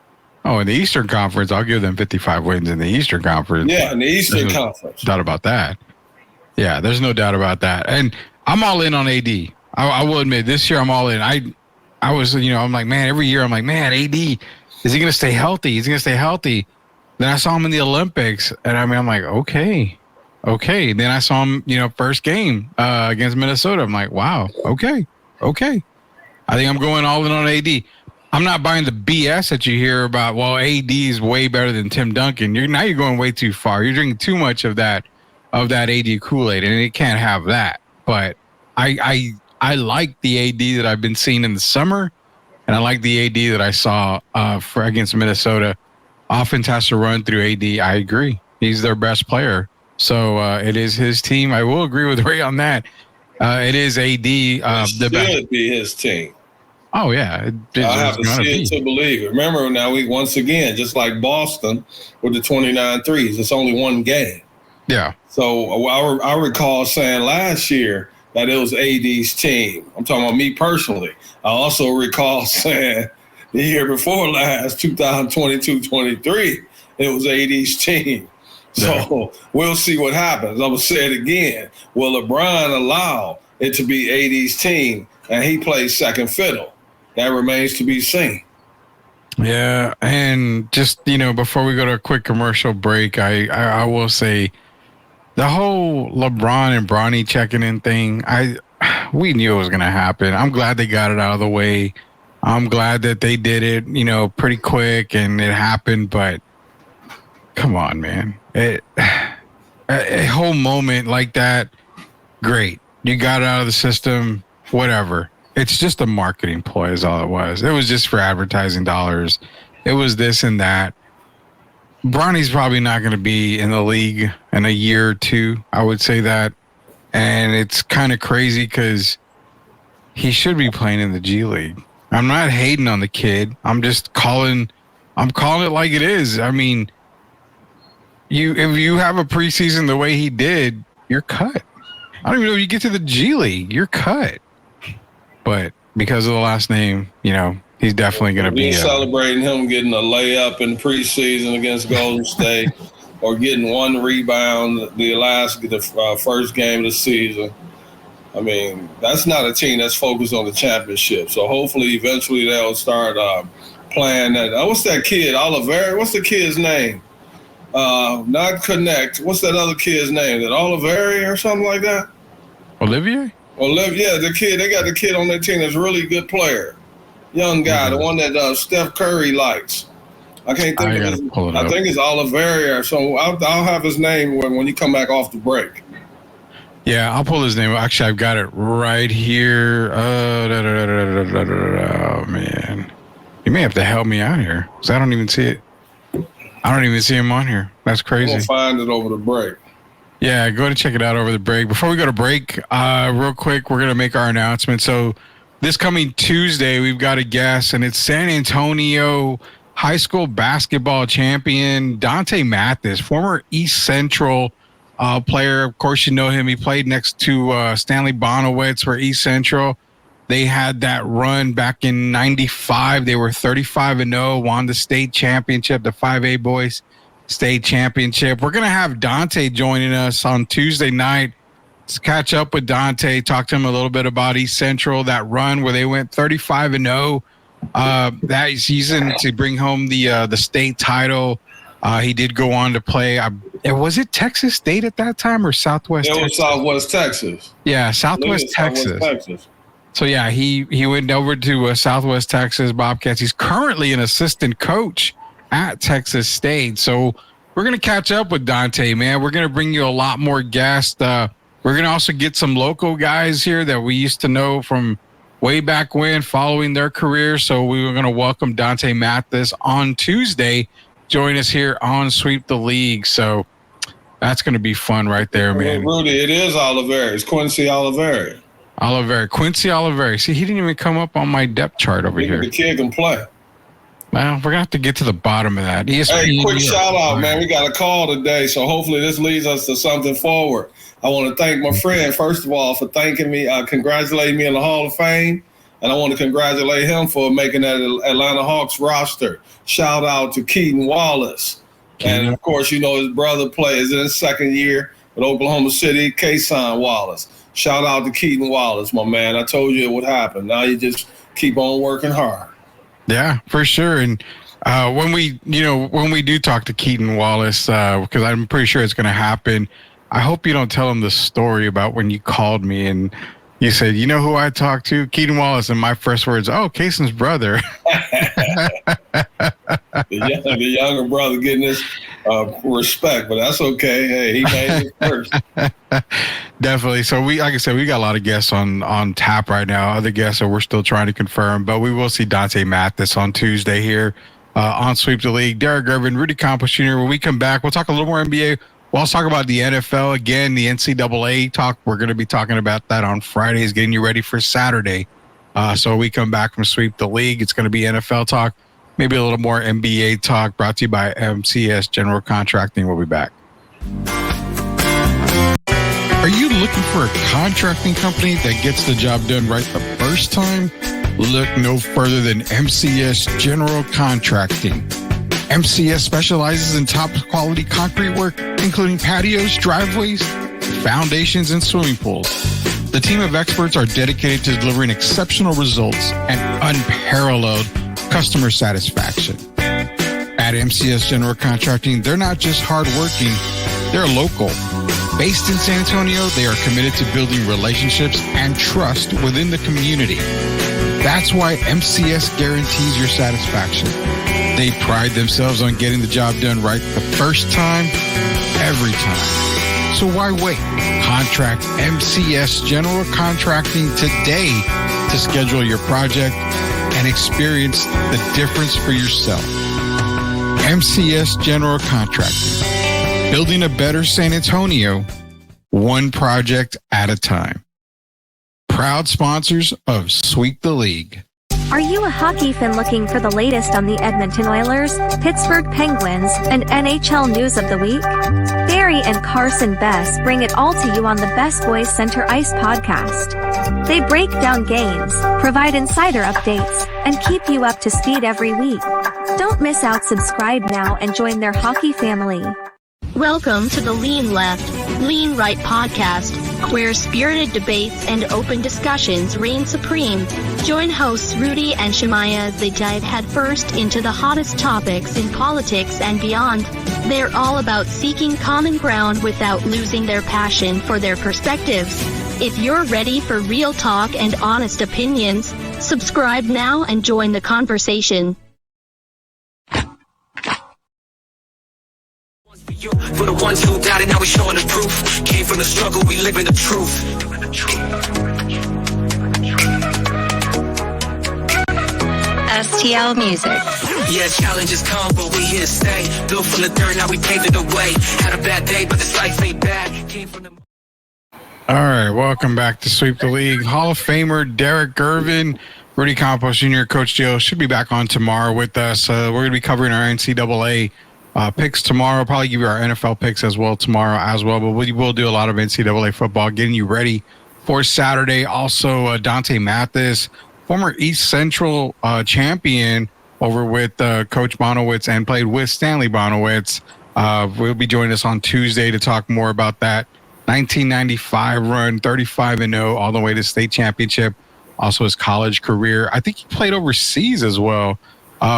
Oh, in the Eastern Conference, I'll give them 55 wins in the Eastern Conference. Yeah, in the Eastern Conference. No doubt about that. Yeah, there's no doubt about that. And I'm all in on AD. I will admit, this year I'm all in. I was, I'm like, man, every year I'm like, man, AD, is he going to stay healthy? Is he going to stay healthy? Then I saw him in the Olympics, and I'm like, okay. Then I saw him, first game against Minnesota. I'm like, wow, okay. I think I'm going all in on AD. I'm not buying the BS that you hear about, well, AD is way better than Tim Duncan. You're going way too far. You're drinking too much of that AD Kool-Aid, and it can't have that. But I like the AD that I've been seeing in the summer, and I like the AD that I saw against Minnesota. Offense has to run through AD. I agree. He's their best player. So it is his team. I will agree with Ray on that. It is AD. The best. Be his team. Oh, yeah. I have to see it to believe it. Remember, now once again, just like Boston with the 29 threes, it's only one game. Yeah. So I recall saying last year that it was AD's team. I'm talking about me personally. I also recall saying the year before last, 2022-23, it was AD's team. So we'll see what happens. I'm going to say it again. Will LeBron allow it to be AD's team and he plays second fiddle? that remains to be seen. Yeah, and just before we go to a quick commercial break, I will say the whole LeBron and Bronny checking in thing. We knew it was gonna happen. I'm glad they got it out of the way. I'm glad that they did it, pretty quick and it happened. But come on, man, a whole moment like that, great. You got it out of the system, whatever. It's just a marketing ploy is all it was. It was just for advertising dollars. It was this and that. Bronny's probably not going to be in the league in a year or two. I would say that. And it's kind of crazy because he should be playing in the G League. I'm not hating on the kid. I'm calling it like it is. I mean, if you have a preseason the way he did, you're cut. I don't even know if you get to the G League, you're cut. But because of the last name, he's definitely going to be celebrating him getting a layup in preseason against Golden State, or getting one rebound the first game of the season. I mean, that's not a team that's focused on the championship. So hopefully, eventually, they'll start playing that. What's that kid? Oliver? What's the kid's name? Not Connect. What's that other kid's name? Is it Oliveri or something like that? Olivier? Yeah, the kid. They got the kid on their team that's a really good player. Young guy, the one that Steph Curry likes. I can't think of his name. I think it's Oliveri or something. I'll have his name when you come back off the break. Yeah, I'll pull his name. Actually, I've got it right here. Oh, man. You may have to help me out here because I don't even see it. I don't even see him on here. That's crazy. We'll find it over the break. Yeah, go to check it out over the break. Before we go to break, real quick, we're going to make our announcement. So this coming Tuesday, we've got a guest, and it's San Antonio high school basketball champion Dante Mathis, former East Central player. Of course, you know him. He played next to Stanley Bonowitz for East Central. They had that run back in 95. They were 35-0, won the state championship, the 5A boys state championship. We're going to have Dante joining us on Tuesday night. Let's catch up with Dante, talk to him a little bit about East Central, that run where they went 35-0 that season to bring home the state title. He did go on to play. Was it Texas State at that time or Southwest Texas? It was Southwest Texas. Yeah, Southwest Texas. So, yeah, he went over to Southwest Texas Bobcats. He's currently an assistant coach at Texas State. So we're going to catch up with Dante, man. We're going to bring you a lot more guests. We're going to also get some local guys here that we used to know from way back when, following their career. So we were going to welcome Dante Mathis on Tuesday. Join us here on Sweep the League. So that's going to be fun right there, man. Rudy, it is Oliveri. It's Quincy Oliveri. Quincy Oliveri. See, he didn't even come up on my depth chart over here. The kid can play. Well, we're going to have to get to the bottom of that. Hey, quick shout out, man. We got a call today, so hopefully this leads us to something forward. I want to thank my friend, first of all, for thanking me, congratulating me in the Hall of Fame. And I want to congratulate him for making that Atlanta Hawks roster. Shout out to Keaton Wallace. And, of course, his brother plays in his second year with Oklahoma City, Kason Wallace. Shout out to Keaton Wallace, my man. I told you it would happen. Now you just keep on working hard. Yeah, for sure. And when we do talk to Keaton Wallace, because I'm pretty sure it's going to happen, I hope you don't tell him the story about when you called me and you said, you know who I talked to? Keaton Wallace. And my first words, Kason's brother. the younger brother getting this respect, but that's okay. Hey, he made it first. Definitely. So like I said, we got a lot of guests on tap right now. Other guests that we're still trying to confirm, but we will see Dante Mathis on Tuesday here on Sweep the League. Derek Gervin, Rudy Campos Jr. When we come back, we'll talk a little more NBA. We'll also talk about the NFL again, the NCAA talk. We're going to be talking about that on Fridays, getting you ready for Saturday. So when we come back from Sweep the League, it's going to be NFL talk, maybe a little more NBA talk, brought to you by MCS General Contracting. We'll be back. Are you looking for a contracting company that gets the job done right the first time? Look no further than MCS General Contracting. MCS specializes in top quality concrete work, including patios, driveways, foundations, and swimming pools. The team of experts are dedicated to delivering exceptional results and unparalleled customer satisfaction. At MCS General Contracting, they're not just hardworking, they're local. Based in San Antonio, they are committed to building relationships and trust within the community. That's why MCS guarantees your satisfaction. They pride themselves on getting the job done right the first time, every time. So why wait? Contract MCS General Contracting today to schedule your project and experience the difference for yourself. MCS General Contracting. Building a better San Antonio, one project at a time. Proud sponsors of Sweep the League. Are you a hockey fan looking for the latest on the Edmonton Oilers, Pittsburgh Penguins, and NHL news of the week? Barry and Carson Best bring it all to you on the Best Boys Center Ice podcast. They break down games, provide insider updates, and keep you up to speed every week. Don't miss out. Subscribe now and join their hockey family. Welcome to the Lean Left, Lean Right podcast, where spirited debates and open discussions reign supreme. Join hosts Rudy and Shemaya as they dive headfirst into the hottest topics in politics and beyond. They're all about seeking common ground without losing their passion for their perspectives. If you're ready for real talk and honest opinions, subscribe now and join the conversation. For the ones who doubted, now we're showing the proof. Came from the struggle, we live in the truth. STL Music. Yeah, challenges come, but we here to stay. Built from the dirt, now we paving the way. Had a bad day, but this life ain't bad. Came from the... All right, welcome back to Sweep the League. Hall of Famer Derek Gervin, Rudy Campos Jr., Coach Joe should be back on tomorrow with us. We're going to be covering our NCAA picks tomorrow. Probably give you our NFL picks as well tomorrow as well. But we will do a lot of NCAA football, getting you ready for Saturday. Also, Dante Mathis, former East Central champion over with Coach Bonowitz and played with Stanley Bonowitz. Will be joining us on Tuesday to talk more about that 1995 run, 35-0, all the way to state championship. Also his college career. I think he played overseas as well.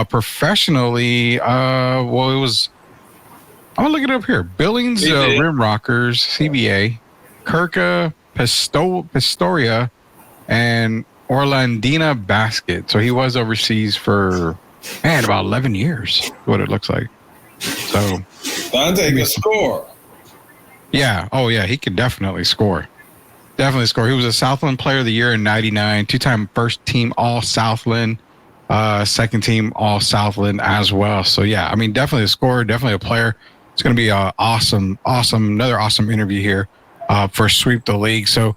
Professionally, well, it was, I'm going to look it up here. Billings Rim Rockers, CBA, Kirka, Pistoria, and Orlandina Basket. So he was overseas for, about 11 years, what it looks like. So Dante can score. Yeah. Oh, yeah. He could definitely score. Definitely score. He was a Southland Player of the Year in 99, two-time first team All-Southland. Second team all Southland as well. So yeah, I mean, definitely a scorer, definitely a player. It's going to be another awesome interview here for Sweep the League. So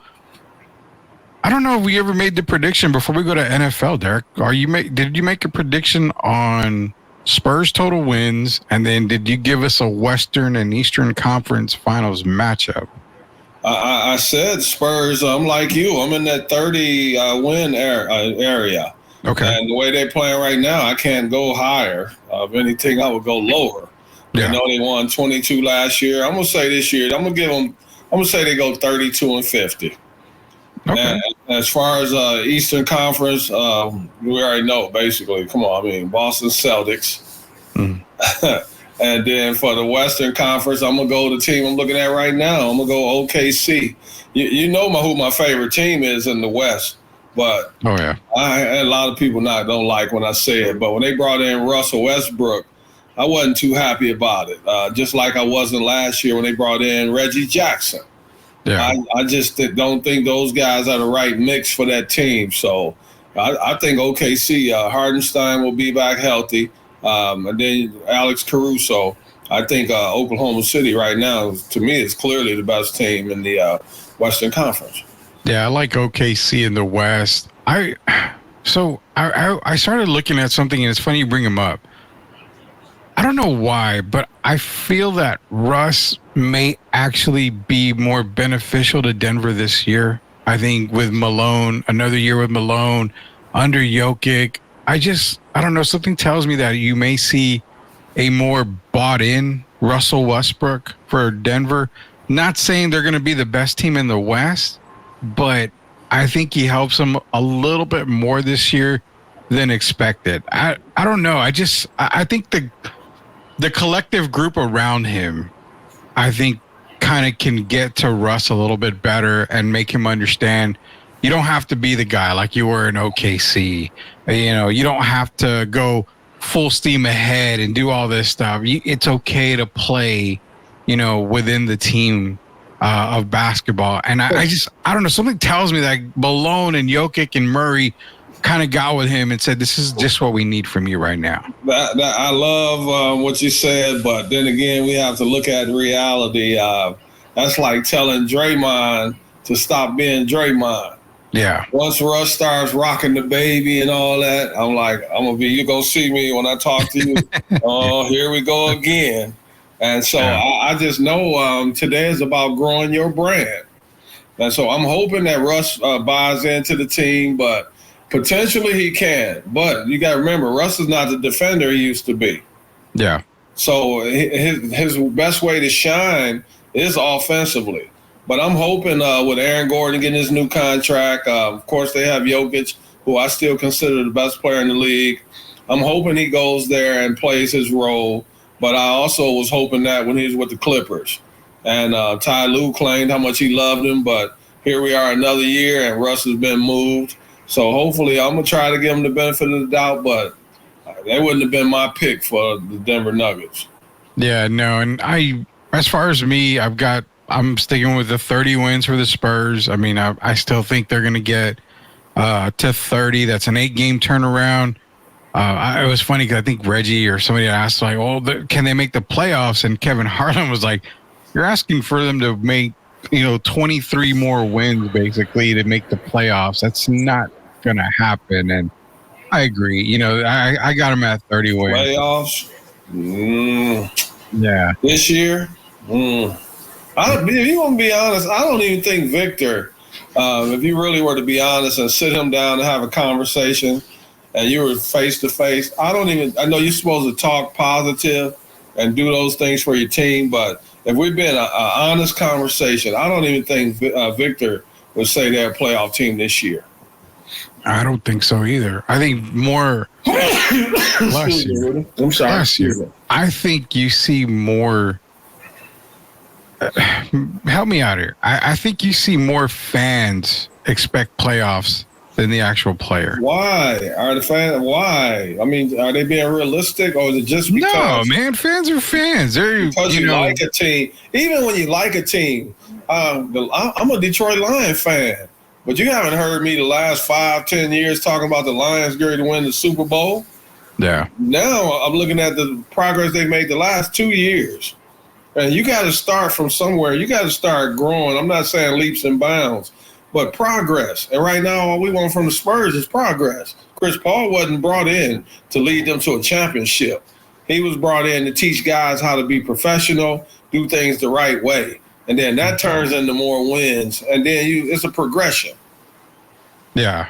I don't know if we ever made the prediction before we go to NFL, Derek. Did you make a prediction on Spurs total wins, and then did you give us a Western and Eastern Conference Finals matchup? I said Spurs. I'm like you. I'm in that 30 win area. Okay. And the way they're playing right now, I can't go higher. If anything, I would go lower. Yeah. You know, they won 22 last year. I'm gonna say this year, I'm gonna say they go 32-50. Okay. And as far as Eastern Conference, we already know basically. Come on, I mean Boston Celtics. Mm. And then for the Western Conference, I'm gonna go the team I'm looking at right now. I'm gonna go OKC. You know who my favorite team is in the West. But a lot of people don't like when I say it. But when they brought in Russell Westbrook, I wasn't too happy about it. Just like I wasn't last year when they brought in Reggie Jackson. Yeah. I just don't think those guys are the right mix for that team. So I think OKC, Hardenstein will be back healthy. And then Alex Caruso. I think Oklahoma City right now, to me, is clearly the best team in the Western Conference. Yeah, I like OKC in the West. I started looking at something, and it's funny you bring him up. I don't know why, but I feel that Russ may actually be more beneficial to Denver this year. I think with Malone, another year with Malone, under Jokic, I don't know, something tells me that you may see a more bought-in Russell Westbrook for Denver. Not saying they're going to be the best team in the West, but I think he helps them a little bit more this year than expected. I don't know. I think the collective group around him, I think, kind of can get to Russ a little bit better and make him understand you don't have to be the guy like you were in OKC. You don't have to go full steam ahead and do all this stuff. It's okay to play, within the team of basketball. And I don't know. Something tells me that Malone and Jokic and Murray kind of got with him and said, "This is just what we need from you right now." That I love what you said, but then again, we have to look at reality. That's like telling Draymond to stop being Draymond. Yeah. Once Russ starts rocking the baby and all that, I'm like, you're going to see me when I talk to you. Oh, here we go again. And so I just know today is about growing your brand. And so I'm hoping that Russ buys into the team, but potentially he can. But you got to remember, Russ is not the defender he used to be. Yeah. So his best way to shine is offensively. But I'm hoping with Aaron Gordon getting his new contract, of course they have Jokic, who I still consider the best player in the league. I'm hoping he goes there and plays his role. But I also was hoping that when he was with the Clippers. And Ty Lue claimed how much he loved him, but here we are another year and Russ has been moved. So hopefully I'm going to try to give him the benefit of the doubt, but that wouldn't have been my pick for the Denver Nuggets. Yeah, no, and as far as me, I'm sticking with the 30 wins for the Spurs. I mean, I still think they're going to get to 30. That's an 8-game turnaround. It was funny because I think Reggie or somebody asked, like, can they make the playoffs? And Kevin Harlan was like, you're asking for them to make, 23 more wins, basically, to make the playoffs. That's not going to happen. And I agree. I got them at 30 wins. Playoffs? Yeah. This year? If you want to be honest, I don't even think Victor, if you really were to be honest and sit him down and have a conversation and you were face to face, I know you're supposed to talk positive and do those things for your team, but if we've been an honest conversation, I don't even think Victor would say they're a playoff team this year. I don't think so either. I think more. Bless you. I'm sorry. Bless you. I think you see more. Help me out here. I think you see more fans expect playoffs than the actual player. Why are the fans? Why? I mean, are they being realistic, or is it just because? No, man. Fans are fans. Because you like a team. Even when you like a team, I'm a Detroit Lions fan, but you haven't heard me the last 5-10 years talking about the Lions going to win the Super Bowl. Yeah. Now I'm looking at the progress they've made the last 2 years. And you got to start from somewhere. You got to start growing. I'm not saying leaps and bounds, but progress. And right now, all we want from the Spurs is progress. Chris Paul wasn't brought in to lead them to a championship. He was brought in to teach guys how to be professional, do things the right way. And then that turns into more wins. And then it's a progression. Yeah,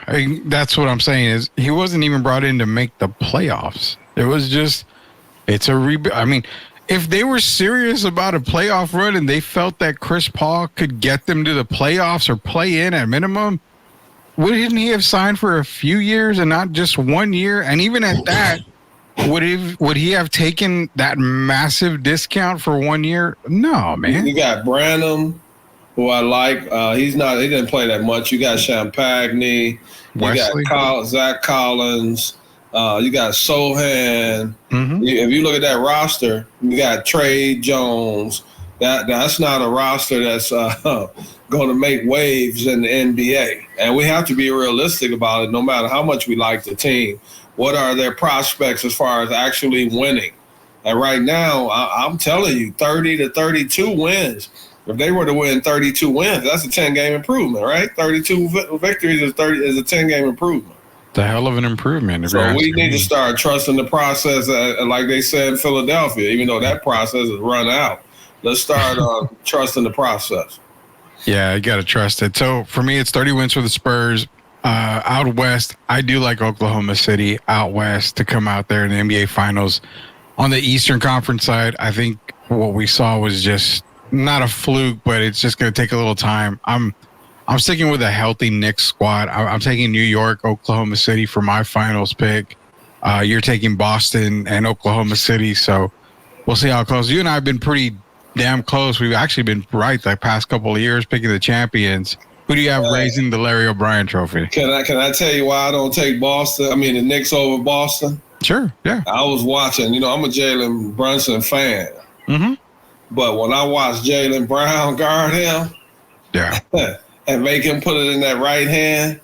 that's what I'm saying is he wasn't even brought in to make the playoffs. It was just, it's a rebuild. I mean, if they were serious about a playoff run and they felt that Chris Paul could get them to the playoffs or play in at minimum, wouldn't he have signed for a few years and not just 1 year? And even at that, would he have taken that massive discount for 1 year? No, man. You got Branham, who I like. He didn't play that much. You got Champagne. You got Zach Collins. You got Sohan. Mm-hmm. If you look at that roster, you got Trey Jones. That's not a roster that's going to make waves in the NBA. And we have to be realistic about it, no matter how much we like the team. What are their prospects as far as actually winning? And right now, I'm telling you, 30 to 32 wins. If they were to win 32 wins, that's a 10-game improvement, right? 32 victories is a 10-game improvement. The hell of an improvement. So we need to start trusting the process, like they said in Philadelphia, even though that process is run out. Let's start trusting the process. Yeah, you got to trust it. So for me, it's 30 wins for the Spurs. Out west, I do like Oklahoma City out west to come out there in the NBA Finals. On the Eastern Conference side, I think what we saw was just not a fluke, but it's just going to take a little time. I'm I'm sticking with a healthy Knicks squad. I'm taking New York, Oklahoma City for my finals pick. You're taking Boston and Oklahoma City, so we'll see how close. You and I have been pretty damn close. We've actually been right the past couple of years picking the champions. Who do you have raising the Larry O'Brien Trophy? Can I tell you why I don't take Boston? I mean, the Knicks over Boston? Sure, yeah. I was watching, I'm a Jalen Brunson fan. Mm-hmm. But when I watched Jalen Brown guard him Yeah. and make him put it in that right hand,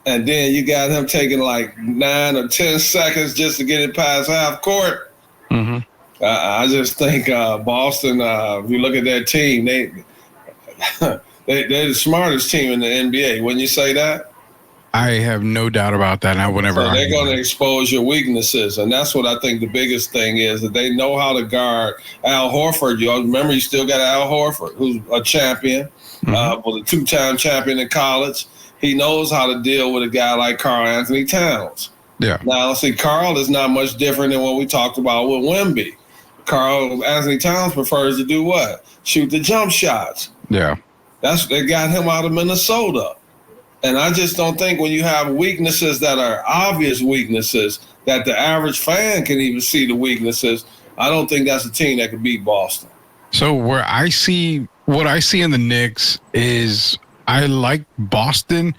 and then you got him taking like 9 or 10 seconds just to get it past half court. Mm-hmm. I just think Boston, if you look at their team, they're the smartest team in the NBA. Wouldn't you say that? I have no doubt about that, and I would never. So they're going to expose your weaknesses, and that's what I think the biggest thing is, that they know how to guard Al Horford. You remember, you still got Al Horford, who's a champion, was a 2-time champion in college. He knows how to deal with a guy like Karl Anthony Towns. Yeah. Now, see, Karl is not much different than what we talked about with Wemby. Karl Anthony Towns prefers to do what? Shoot the jump shots. Yeah. They got him out of Minnesota. And I just don't think when you have weaknesses that are obvious weaknesses, that the average fan can even see the weaknesses. I don't think that's a team that could beat Boston. So what I see in the Knicks is I like Boston,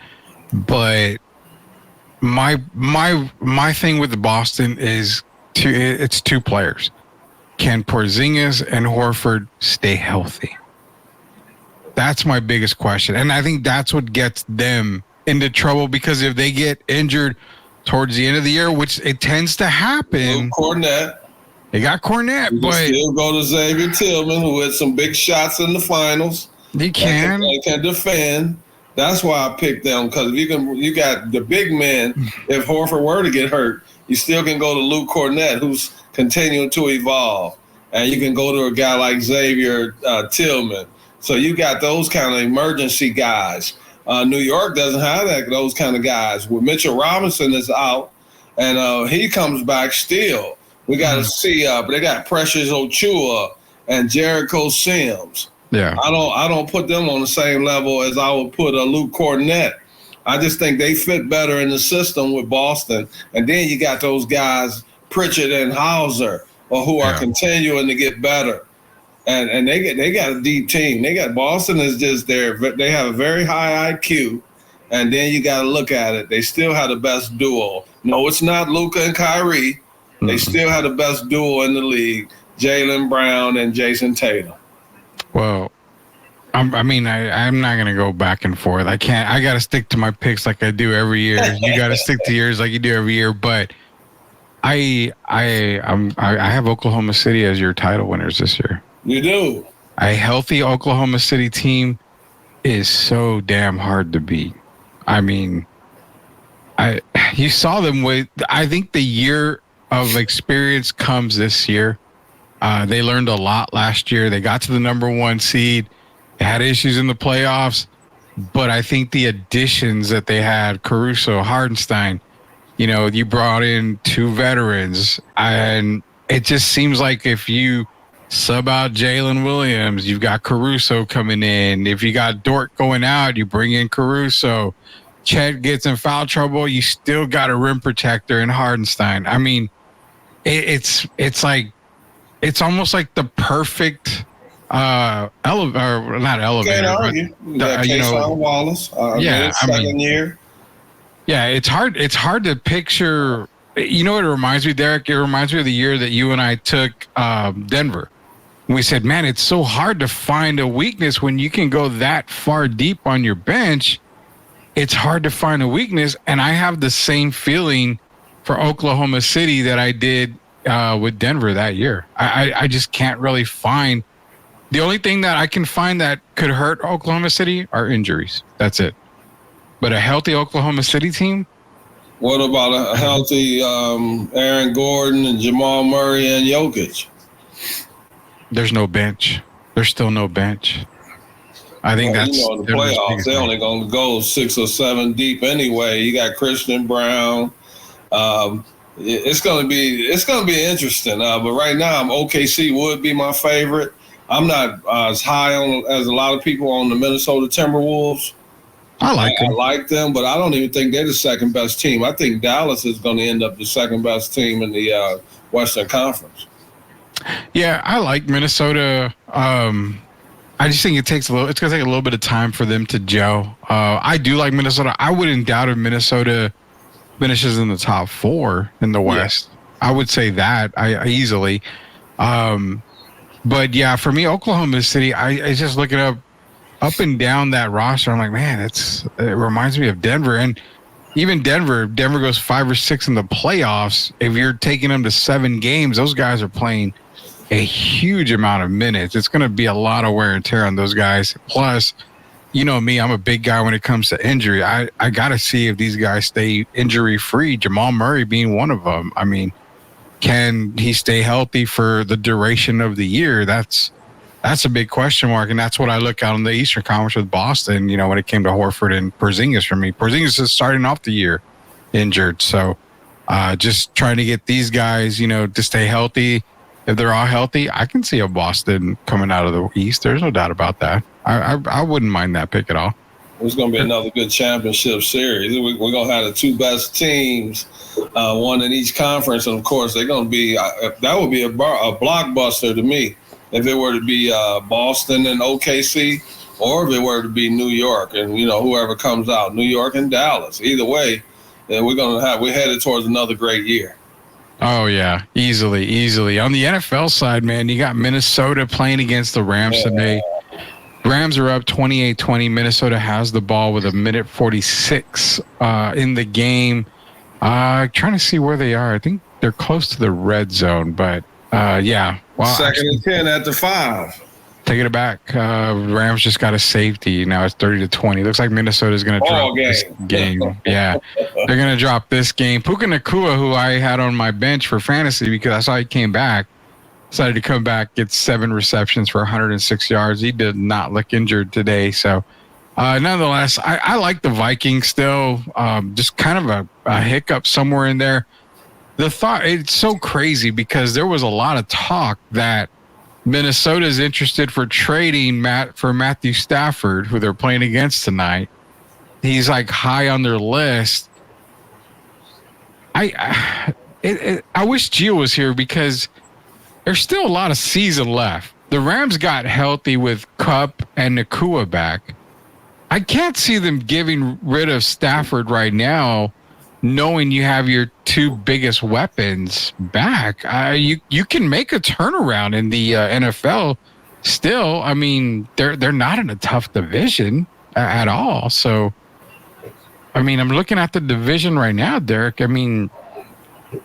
but my thing with Boston is it's two players. Can Porzingis and Horford stay healthy? That's my biggest question. And I think that's what gets them into trouble, because if they get injured towards the end of the year, which it tends to happen. Cornette. They got Cornette, but still go to Xavier Tillman, who had some big shots in the finals. They can. They can defend. That's why I picked them, because you got the big men. If Horford were to get hurt, you still can go to Luke Cornette, who's continuing to evolve. And you can go to a guy like Xavier Tillman. So you got those kind of emergency guys. New York doesn't have those kind of guys. Well, Mitchell Robinson is out, and he comes back still. We got to see. But they got Precious Ochoa and Jericho Sims. Yeah, I don't put them on the same level as I would put Luke Cornette. I just think they fit better in the system with Boston. And then you got those guys, Pritchard and Hauser, who are continuing to get better. And they got a deep team. They got Boston is just there. They have a very high IQ, and then you got to look at it. They still have the best duo. No, it's not Luka and Kyrie. They still have the best duo in the league: Jaylen Brown and Jason Tatum. Well, I'm not gonna go back and forth. I can't. I got to stick to my picks like I do every year. You got to stick to yours like you do every year. But I have Oklahoma City as your title winners this year. You do. A healthy Oklahoma City team is so damn hard to beat. I mean, you saw them with. I think the year of experience comes this year. They learned a lot last year. They got to the number 1 seed. They had issues in the playoffs, but I think the additions that they had, Caruso, Hardenstein, you brought in 2 veterans, and it just seems like if you sub out Jalen Williams, you've got Caruso coming in. If you got Dort going out, you bring in Caruso. Chet gets in foul trouble, you still got a rim protector in Hardenstein. I mean, it's almost like the perfect not elevator. Can't argue. Wallace. Second year. Yeah, it's hard. It's hard to picture. You know what it reminds me, Derek? It reminds me of the year that you and I took Denver. We said, man, it's so hard to find a weakness when you can go that far deep on your bench. It's hard to find a weakness. And I have the same feeling for Oklahoma City that I did with Denver that year. I just can't really find. The only thing that I can find that could hurt Oklahoma City are injuries. That's it. But a healthy Oklahoma City team? What about a healthy Aaron Gordon and Jamal Murray and Jokic? There's no bench. There's still no bench. I think that's the playoffs. They're only going to go 6 or 7 deep anyway. You got Christian Brown. It's going to be interesting. But right now, OKC would be my favorite. I'm not as high on as a lot of people on the Minnesota Timberwolves. I like I them. like them, but I don't even think they're the second best team. I think Dallas is going to end up the second best team in the Western Conference. Yeah, I like Minnesota. I just think it's going to take a little bit of time for them to gel. I do like Minnesota. I wouldn't doubt if Minnesota finishes in the top 4 in the West. I would say that I easily. But yeah, for me, Oklahoma City, I just looking up and down that roster. I'm like, man, it reminds me of Denver. And even Denver goes 5 or 6 in the playoffs. If you're taking them to 7 games, those guys are playing a huge amount of minutes. It's going to be a lot of wear and tear on those guys. Plus, you know me, I'm a big guy when it comes to injury. I got to see if these guys stay injury free. Jamal Murray being one of them. I mean, can he stay healthy for the duration of the year? That's a big question mark, and that's what I look out in the Eastern Conference with Boston. You know, when it came to Horford and Porzingis for me, Porzingis is starting off the year injured, so just trying to get these guys, you know, to stay healthy. If they're all healthy, I can see a Boston coming out of the East. There's no doubt about that. I wouldn't mind that pick at all. It's going to be another good championship series. We're going to have the 2 best teams, one in each conference, and of course they're going to be. That would be a blockbuster to me if it were to be Boston and OKC, or if it were to be New York and whoever comes out, New York and Dallas. Either way, then we're headed towards another great year. Oh, yeah, easily. On the NFL side, man, you got Minnesota playing against the Rams today. Rams are up 28-20. Minnesota has the ball with 1:46 in the game. Trying to see where they are. I think they're close to the red zone, but yeah. Well, 2nd and 10 at the 5. Taking it back. Rams just got a safety. Now it's 30-20. Looks like Minnesota's going to drop this game. Yeah, they're going to drop this game. Puka Nacua, who I had on my bench for fantasy because I saw he came back, decided to come back, get 7 receptions for 106 yards. He did not look injured today. So, nonetheless, I like the Vikings still. Just kind of a hiccup somewhere in there. It's so crazy because there was a lot of talk that Minnesota is interested for trading for Matthew Stafford, who they're playing against tonight. He's like high on their list. I wish Gio was here because there's still a lot of season left. The Rams got healthy with Kupp and Nacua back. I can't see them getting rid of Stafford right now, knowing you have your 2 biggest weapons back. You can make a turnaround in the NFL still. I mean, they're not in a tough division at all. So, I mean, I'm looking at the division right now, Derek. I mean,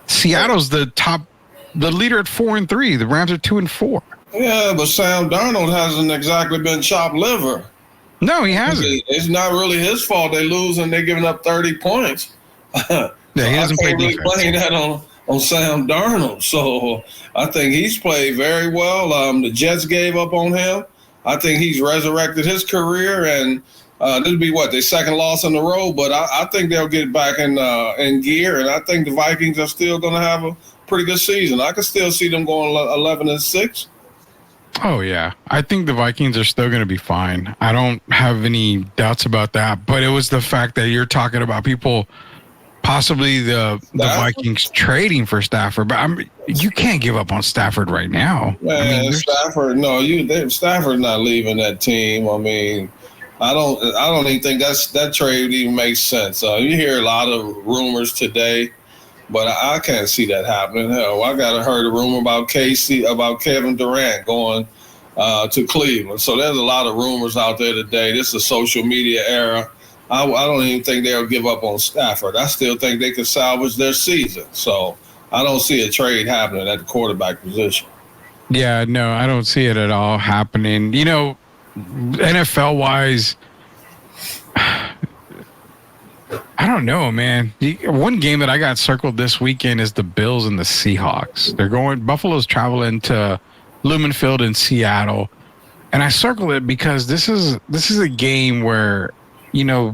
Seattle's the leader at 4-3. The Rams are 2-4. Yeah, but Sam Darnold hasn't exactly been chopped liver. No, he hasn't. It's not really his fault they lose and they're giving up 30 points. Yeah, he doesn't play defense. Blame that on Sam Darnold. So I think he's played very well. The Jets gave up on him. I think he's resurrected his career, and this will be their 2nd loss in a row. But I think they'll get back in gear, and I think the Vikings are still going to have a pretty good season. I can still see them going 11-6. Oh, yeah. I think the Vikings are still going to be fine. I don't have any doubts about that. But it was the fact that you're talking about people possibly the Vikings trading for Stafford. But you can't give up on Stafford right now. Man, Stafford, Stafford's not leaving that team. I mean, I don't even think that trade even makes sense. You hear a lot of rumors today, but I can't see that happening. Hell, I heard a rumor about Kevin Durant going to Cleveland. So there's a lot of rumors out there today. This is a social media era. I don't even think they'll give up on Stafford. I still think they could salvage their season. So I don't see a trade happening at the quarterback position. Yeah, no, I don't see it at all happening. NFL-wise, I don't know, man. One game that I got circled this weekend is the Bills and the Seahawks. Buffalo's traveling to Lumen Field in Seattle. And I circled it because this is a game where,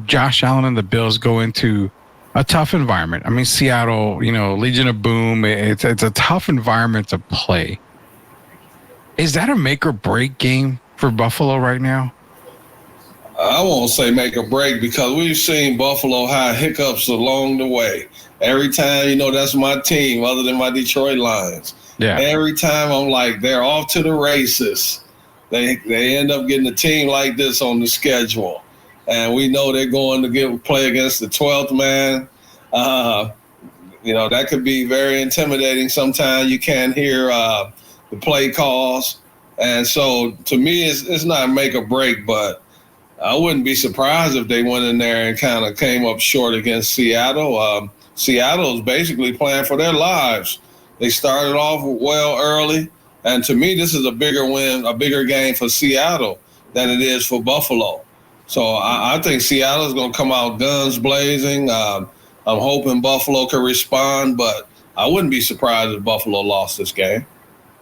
Josh Allen and the Bills go into a tough environment. I mean, Seattle, Legion of Boom, it's a tough environment to play. Is that a make or break game for Buffalo right now? I won't say make a break because we've seen Buffalo have hiccups along the way. Every time, that's my team other than my Detroit Lions. Yeah. Every time I'm like, they're off to the races. They end up getting a team like this on the schedule. And we know they're going to play against the 12th man. That could be very intimidating. Sometimes you can't hear the play calls. And so to me, it's not make or break, but I wouldn't be surprised if they went in there and kind of came up short against Seattle. Seattle's basically playing for their lives. They started off well early. And to me, this is a bigger game for Seattle than it is for Buffalo. So I think Seattle's going to come out guns blazing. I'm hoping Buffalo can respond, but I wouldn't be surprised if Buffalo lost this game.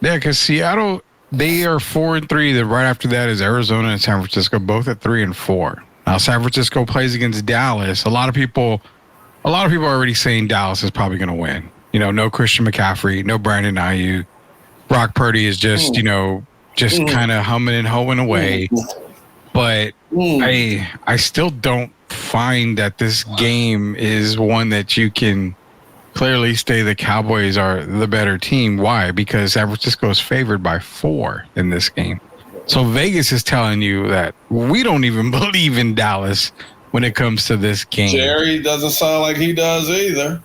Yeah, because Seattle, they are 4-3. Then right after that is Arizona and San Francisco, both at 3-4. Now San Francisco plays against Dallas. A lot of people are already saying Dallas is probably going to win. No Christian McCaffrey, no Brandon Ayuk. Brock Purdy is just kind of humming and hoeing away. But I still don't find that this game is one that you can clearly say the Cowboys are the better team. Why? Because San Francisco is favored by 4 in this game. So Vegas is telling you that we don't even believe in Dallas when it comes to this game. Jerry doesn't sound like he does either.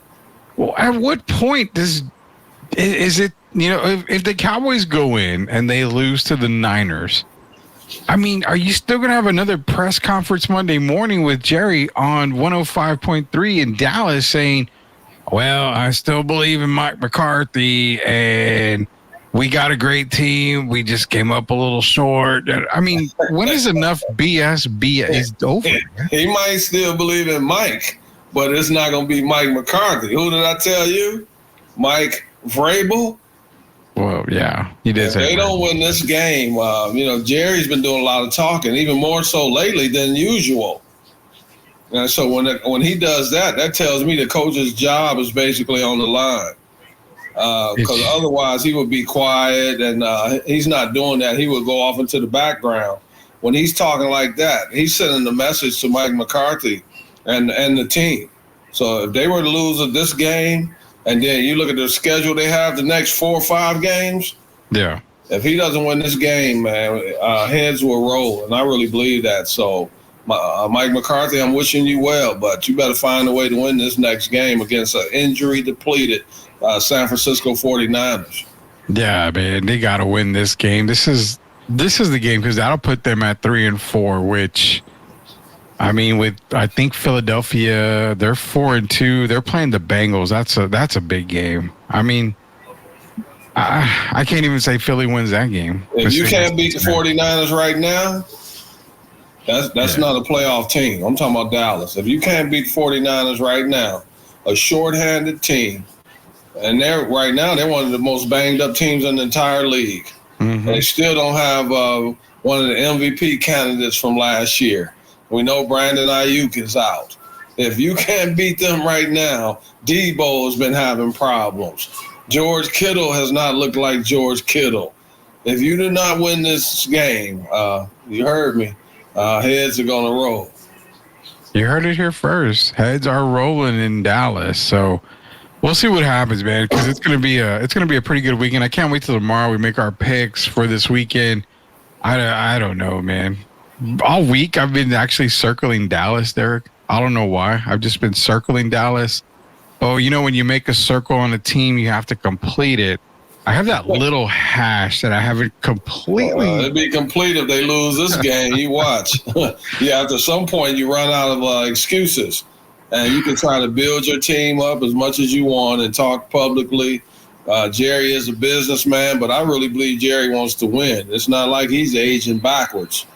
Well, at what point is it, if the Cowboys go in and they lose to the Niners, I mean, are you still going to have another press conference Monday morning with Jerry on 105.3 in Dallas saying, well, I still believe in Mike McCarthy and we got a great team. We just came up a little short. I mean, when is enough BS is over? He might still believe in Mike, but it's not going to be Mike McCarthy. Who did I tell you? Mike Vrabel? Well, yeah, he did. If they don't win this game, Jerry's been doing a lot of talking, even more so lately than usual. And so when he does that, that tells me the coach's job is basically on the line. Because otherwise he would be quiet, and he's not doing that. He would go off into the background. When he's talking like that, he's sending the message to Mike McCarthy and the team. So if they were to lose this game, and then you look at the schedule they have the next 4 or 5 games. Yeah. If he doesn't win this game, man, heads will roll, and I really believe that. So, Mike McCarthy, I'm wishing you well, but you better find a way to win this next game against an injury-depleted San Francisco 49ers. Yeah, man, they got to win this game. This is the game because that'll put them at 3-4, which. I mean, I think Philadelphia, they're 4-2. They're playing the Bengals. That's a big game. I mean, I can't even say Philly wins that game. If you can't beat the 49ers right now, that's not a playoff team. I'm talking about Dallas. If you can't beat the 49ers right now, a shorthanded team, and they're one of the most banged up teams in the entire league. Mm-hmm. They still don't have one of the MVP candidates from last year. We know Brandon Ayuk is out. If you can't beat them right now, Debo has been having problems. George Kittle has not looked like George Kittle. If you do not win this game, you heard me, heads are going to roll. You heard it here first. Heads are rolling in Dallas. So we'll see what happens, man, because it's going to be a pretty good weekend. I can't wait till tomorrow we make our picks for this weekend. I don't know, man. All week I've been actually circling Dallas, Derek. I don't know why. I've just been circling Dallas. Oh, when you make a circle on a team, you have to complete it. I have that little hash that I haven't completely. It'd be complete if they lose this game. You watch. At some point you run out of excuses, and you can try to build your team up as much as you want and talk publicly. Jerry is a businessman, but I really believe Jerry wants to win. It's not like he's aging backwards.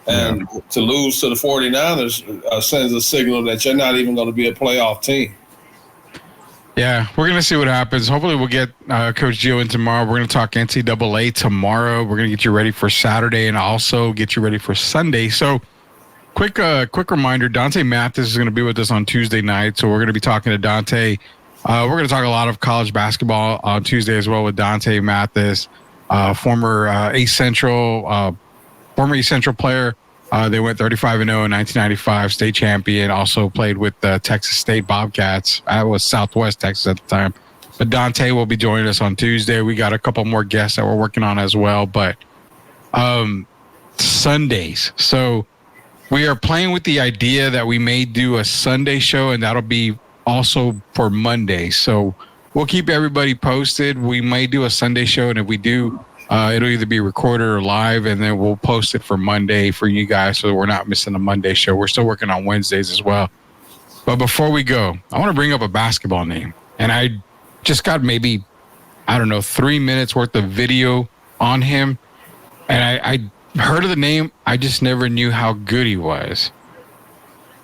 And to lose to the 49ers sends a signal that you're not even going to be a playoff team. Yeah, we're going to see what happens. Hopefully we'll get Coach Gio in tomorrow. We're going to talk NCAA tomorrow. We're going to get you ready for Saturday and also get you ready for Sunday. So quick reminder, Dante Mathis is going to be with us on Tuesday night. So we're going to be talking to Dante. We're going to talk a lot of college basketball on Tuesday as well with Dante Mathis, former East Central player. They went 35-0 in 1995, state champion. Also played with the Texas State Bobcats. I was Southwest Texas at the time. But Dante will be joining us on Tuesday. We got a couple more guests that we're working on as well. But Sundays. So we are playing with the idea that we may do a Sunday show, and that'll be also for Monday. So we'll keep everybody posted. We may do a Sunday show, and if we do, it'll either be recorded or live, and then we'll post it for Monday for you guys so we're not missing a Monday show. We're still working on Wednesdays as well. But before we go, I want to bring up a basketball name. And I just got maybe, 3 minutes worth of video on him. And I heard of the name. I just never knew how good he was.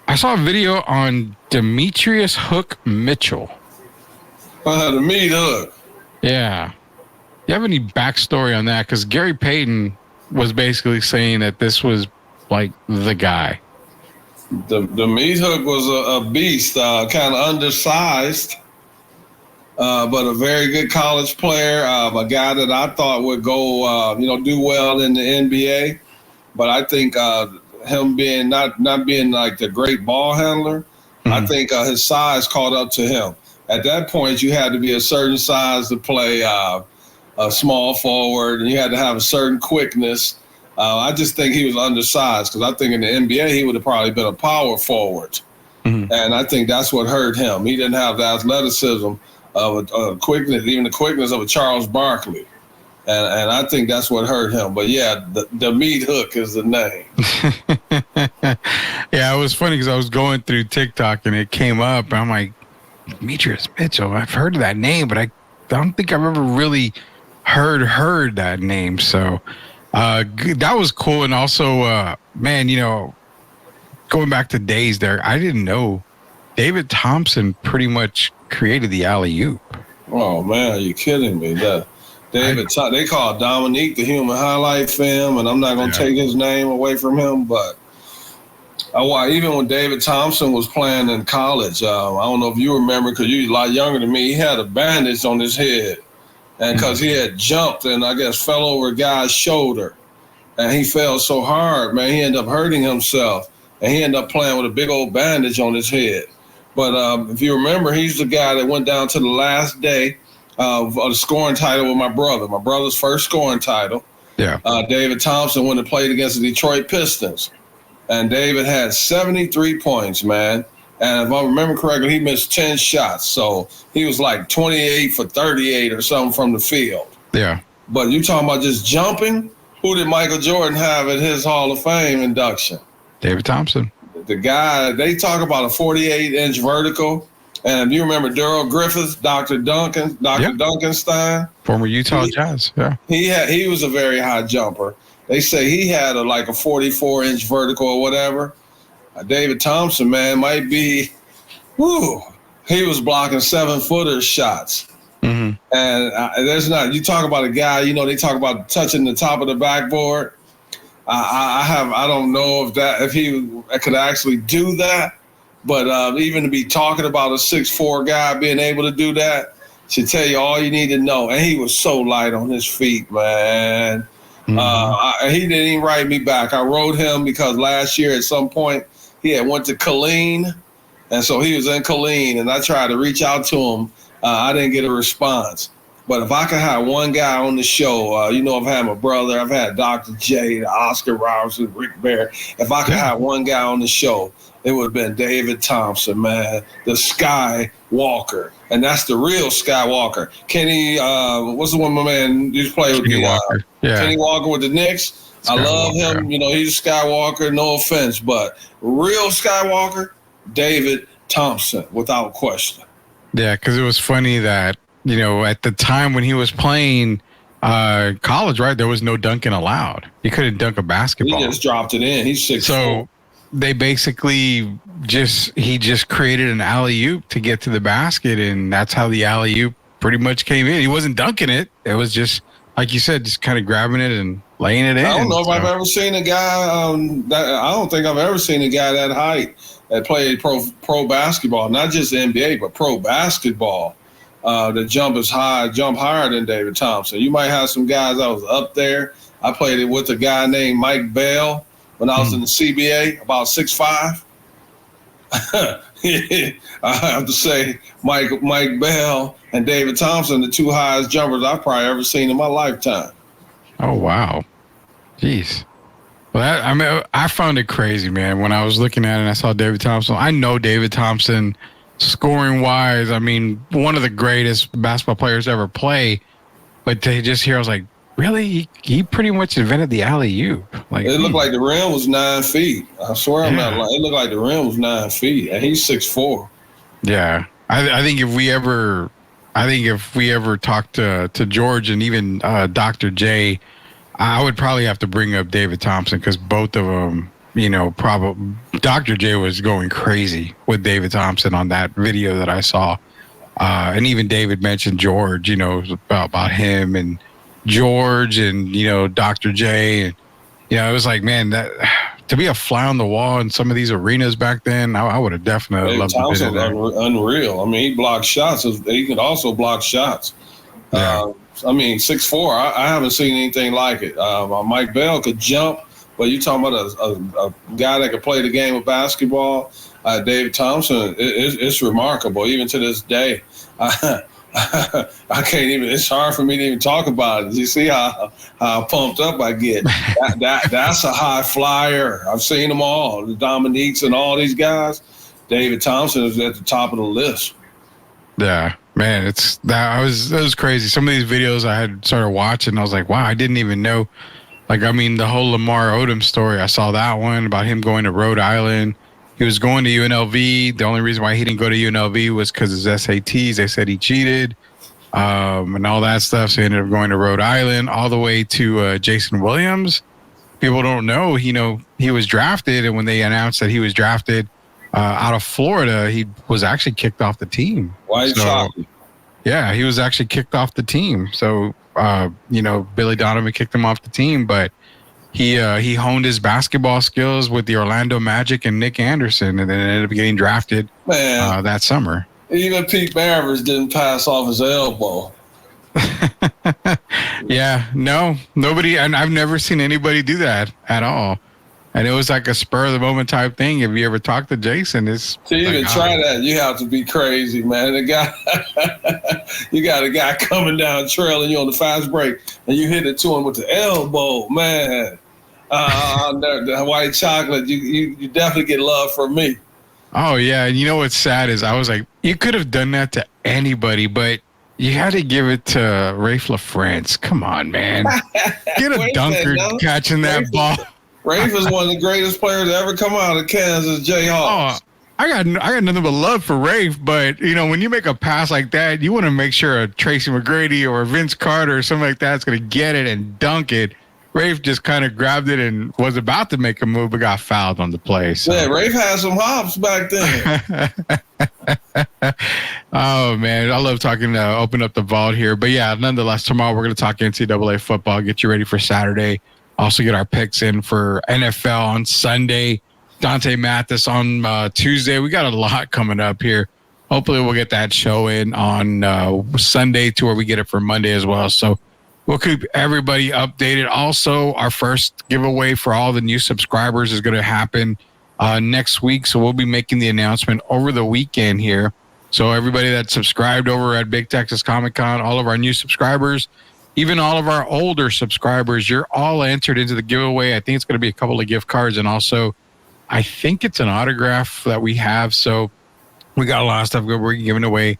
I saw a video on Demetrius Hook Mitchell. The meat hook. Yeah. You have any backstory on that? Because Gary Payton was basically saying that this was like the guy. The meat hook was a beast, kind of undersized, but a very good college player. A guy that I thought would go, do well in the NBA. But I think him being not being like the great ball handler, I think his size caught up to him. At that point, you had to be a certain size to play a small forward, and you had to have a certain quickness. I just think he was undersized because I think in the NBA he would have probably been a power forward, and I think that's what hurt him. He didn't have the athleticism of a quickness, even the quickness of a Charles Barkley, and I think that's what hurt him. But yeah, the meat hook is the name. Yeah, it was funny because I was going through TikTok and it came up, and I'm like, Demetrius Mitchell. I've heard of that name, but I don't think I've ever really heard that name. So that was cool. And also, going back to days there, I didn't know David Thompson pretty much created the alley-oop. Oh man, are you kidding me? They call Dominique the human highlight film, and I'm not going to take his name away from him, but even when David Thompson was playing in college, I don't know if you remember because you're a lot younger than me, he had a bandage on his head. And because he had jumped and I guess fell over a guy's shoulder. And he fell so hard, man, he ended up hurting himself. And he ended up playing with a big old bandage on his head. But if you remember, he's the guy that went down to the last day of the scoring title with my brother's first scoring title. Yeah. David Thompson went and played against the Detroit Pistons. And David had 73 points, man. And if I remember correctly, he missed 10 shots. So he was like 28 for 38 or something from the field. Yeah. But you talking about just jumping? Who did Michael Jordan have at his Hall of Fame induction? David Thompson. The guy, they talk about a 48-inch vertical. And if you remember Daryl Griffiths, Dr. Duncanstein. Former Utah Jazz, yeah. He was a very high jumper. They say he had a 44-inch vertical or whatever. David Thompson, man, might be, he was blocking 7-footer shots. And there's not, you talk about a guy, they talk about touching the top of the backboard. I don't know if he could actually do that, but even to be talking about a 6'4" guy being able to do that should tell you all you need to know. And he was so light on his feet, man. He didn't even write me back. I wrote him because last year at some point, he had went to Killeen, and so he was in Killeen, and I tried to reach out to him. I didn't get a response. But if I could have one guy on the show, I've had my brother, I've had Dr. J, Oscar Robertson, Rick Bear. If I could have one guy on the show, it would have been David Thompson, man, the Skywalker. And that's the real Skywalker. Kenny, what's the one my man used to play with? Kenny Walker. Kenny Walker with the Knicks. Skywalker. I love him. He's a Skywalker, no offense. But real Skywalker, David Thompson, without question. Yeah, because it was funny that, at the time when he was playing college, right, there was no dunking allowed. He couldn't dunk a basketball. He just dropped it in. He's 6'4". So they basically he just created an alley-oop to get to the basket, and that's how the alley-oop pretty much came in. He wasn't dunking it. It was just, like you said, just kind of grabbing it and laying it in. I don't know if I've ever seen a guy I don't think I've ever seen a guy that height that played pro basketball, not just the NBA, but pro basketball. That jump higher than David Thompson. You might have some guys that was up there. I played it with a guy named Mike Bell, when I was in the CBA, about 6'5". I have to say Mike Bell and David Thompson, the two highest jumpers I've probably ever seen in my lifetime. Oh, wow. Jeez. Well, I found it crazy, man. When I was looking at it and I saw David Thompson, I know David Thompson scoring wise. I mean, one of the greatest basketball players to ever play. But to just hear, I was like, really? He pretty much invented the alley-oop. Like, it looked like the rim was 9 feet. I swear I'm not lying. It looked like the rim was 9 feet, and he's 6'4". Yeah, I think if we ever talk to George and even Dr. J, I would probably have to bring up David Thompson because both of them, probably Dr. J was going crazy with David Thompson on that video that I saw, and even David mentioned George, about him and George and Dr. J, and it was like, man, that to be a fly on the wall in some of these arenas back then, I would have definitely loved to visit there. Unreal. I mean, he blocked shots. He could also block shots. Yeah. 6'4". I haven't seen anything like it. Mike Bell could jump, but you talking about a guy that could play the game of basketball. David Thompson, it's remarkable even to this day. I can't even. It's hard for me to even talk about it. You see how pumped up I get. That's a high flyer. I've seen them all. The Dominiques and all these guys. David Thompson is at the top of the list. Yeah, man, that was crazy. Some of these videos I had started watching, I was like, wow, I didn't even know. Like, I mean, the whole Lamar Odom story. I saw that one about him going to Rhode Island. He was going to UNLV. The only reason why he didn't go to UNLV was because his SATs. They said he cheated, and all that stuff. So he ended up going to Rhode Island, all the way to Jason Williams. People don't know, he was drafted, and when they announced that he was drafted out of Florida, he was actually kicked off the team. Why chocolate? Yeah, he was actually kicked off the team. So, Billy Donovan kicked him off the team, but he honed his basketball skills with the Orlando Magic and Nick Anderson, and then ended up getting drafted that summer. Even Pete Maravers didn't pass off his elbow. Yeah, no, nobody, and I've never seen anybody do that at all. And it was like a spur of the moment type thing. If you ever talk to Jason, it's to even try that, you have to be crazy, man. The guy, you got a guy coming down trailing you on the fast break, and you hit it to him with the elbow, man. The white chocolate, you definitely get love from me. Oh yeah, and you know what's sad is I was like, you could have done that to anybody, but you had to give it to Rafe LaFrance. Come on, man, get a dunker catching that ball. Rafe is one of the greatest players to ever come out of Kansas Jayhawks. Oh, I got nothing but love for Rafe, but when you make a pass like that, you want to make sure a Tracy McGrady or a Vince Carter or something like that's going to get it and dunk it. Rafe just kind of grabbed it and was about to make a move, but got fouled on the play. So. Yeah, Rafe had some hops back then. Oh, man. I love talking to open up the vault here. But, yeah, nonetheless, tomorrow we're going to talk NCAA football, get you ready for Saturday. Also get our picks in for NFL on Sunday. Dante Mathis on Tuesday. We got a lot coming up here. Hopefully we'll get that show in on Sunday to where we get it for Monday as well. So we'll keep everybody updated. Also, our first giveaway for all the new subscribers is going to happen next week. So we'll be making the announcement over the weekend here. So everybody that subscribed over at Big Texas Comic Con, all of our new subscribers, even all of our older subscribers, you're all entered into the giveaway. I think it's going to be a couple of gift cards, and also I think it's an autograph that we have. So we got a lot of stuff we're giving away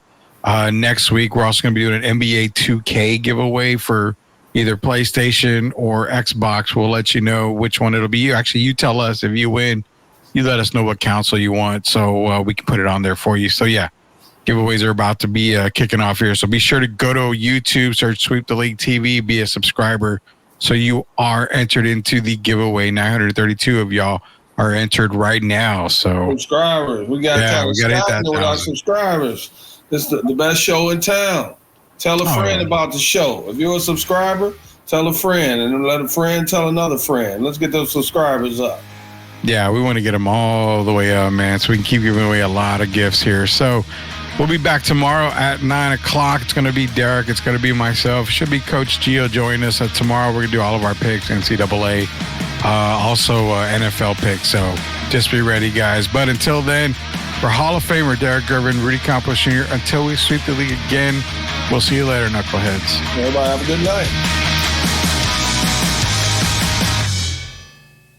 next week. We're also going to be doing an NBA 2K giveaway for either PlayStation or Xbox. We'll let you know which one it'll be. You tell us if you win. You let us know what console you want, so we can put it on there for you. So, yeah. Giveaways are about to be kicking off here. So be sure to go to YouTube, search Sweep the League TV, be a subscriber. So you are entered into the giveaway. 932 of y'all are entered right now. So subscribers. We got to hit that with our subscribers. It's the best show in town. Tell a friend about the show. If you're a subscriber, tell a friend, and let a friend tell another friend. Let's get those subscribers up. Yeah, we want to get them all the way up, man, so we can keep giving away a lot of gifts here. So we'll be back tomorrow at 9 o'clock. It's going to be Derek. It's going to be myself. Should be Coach Gio joining us. Tomorrow we're going to do all of our picks, NCAA also NFL picks. So just be ready, guys. But until then, for Hall of Famer Derek Gervin, Rudy Campos Jr., until we sweep the league again, we'll see you later, knuckleheads. Everybody have a good night.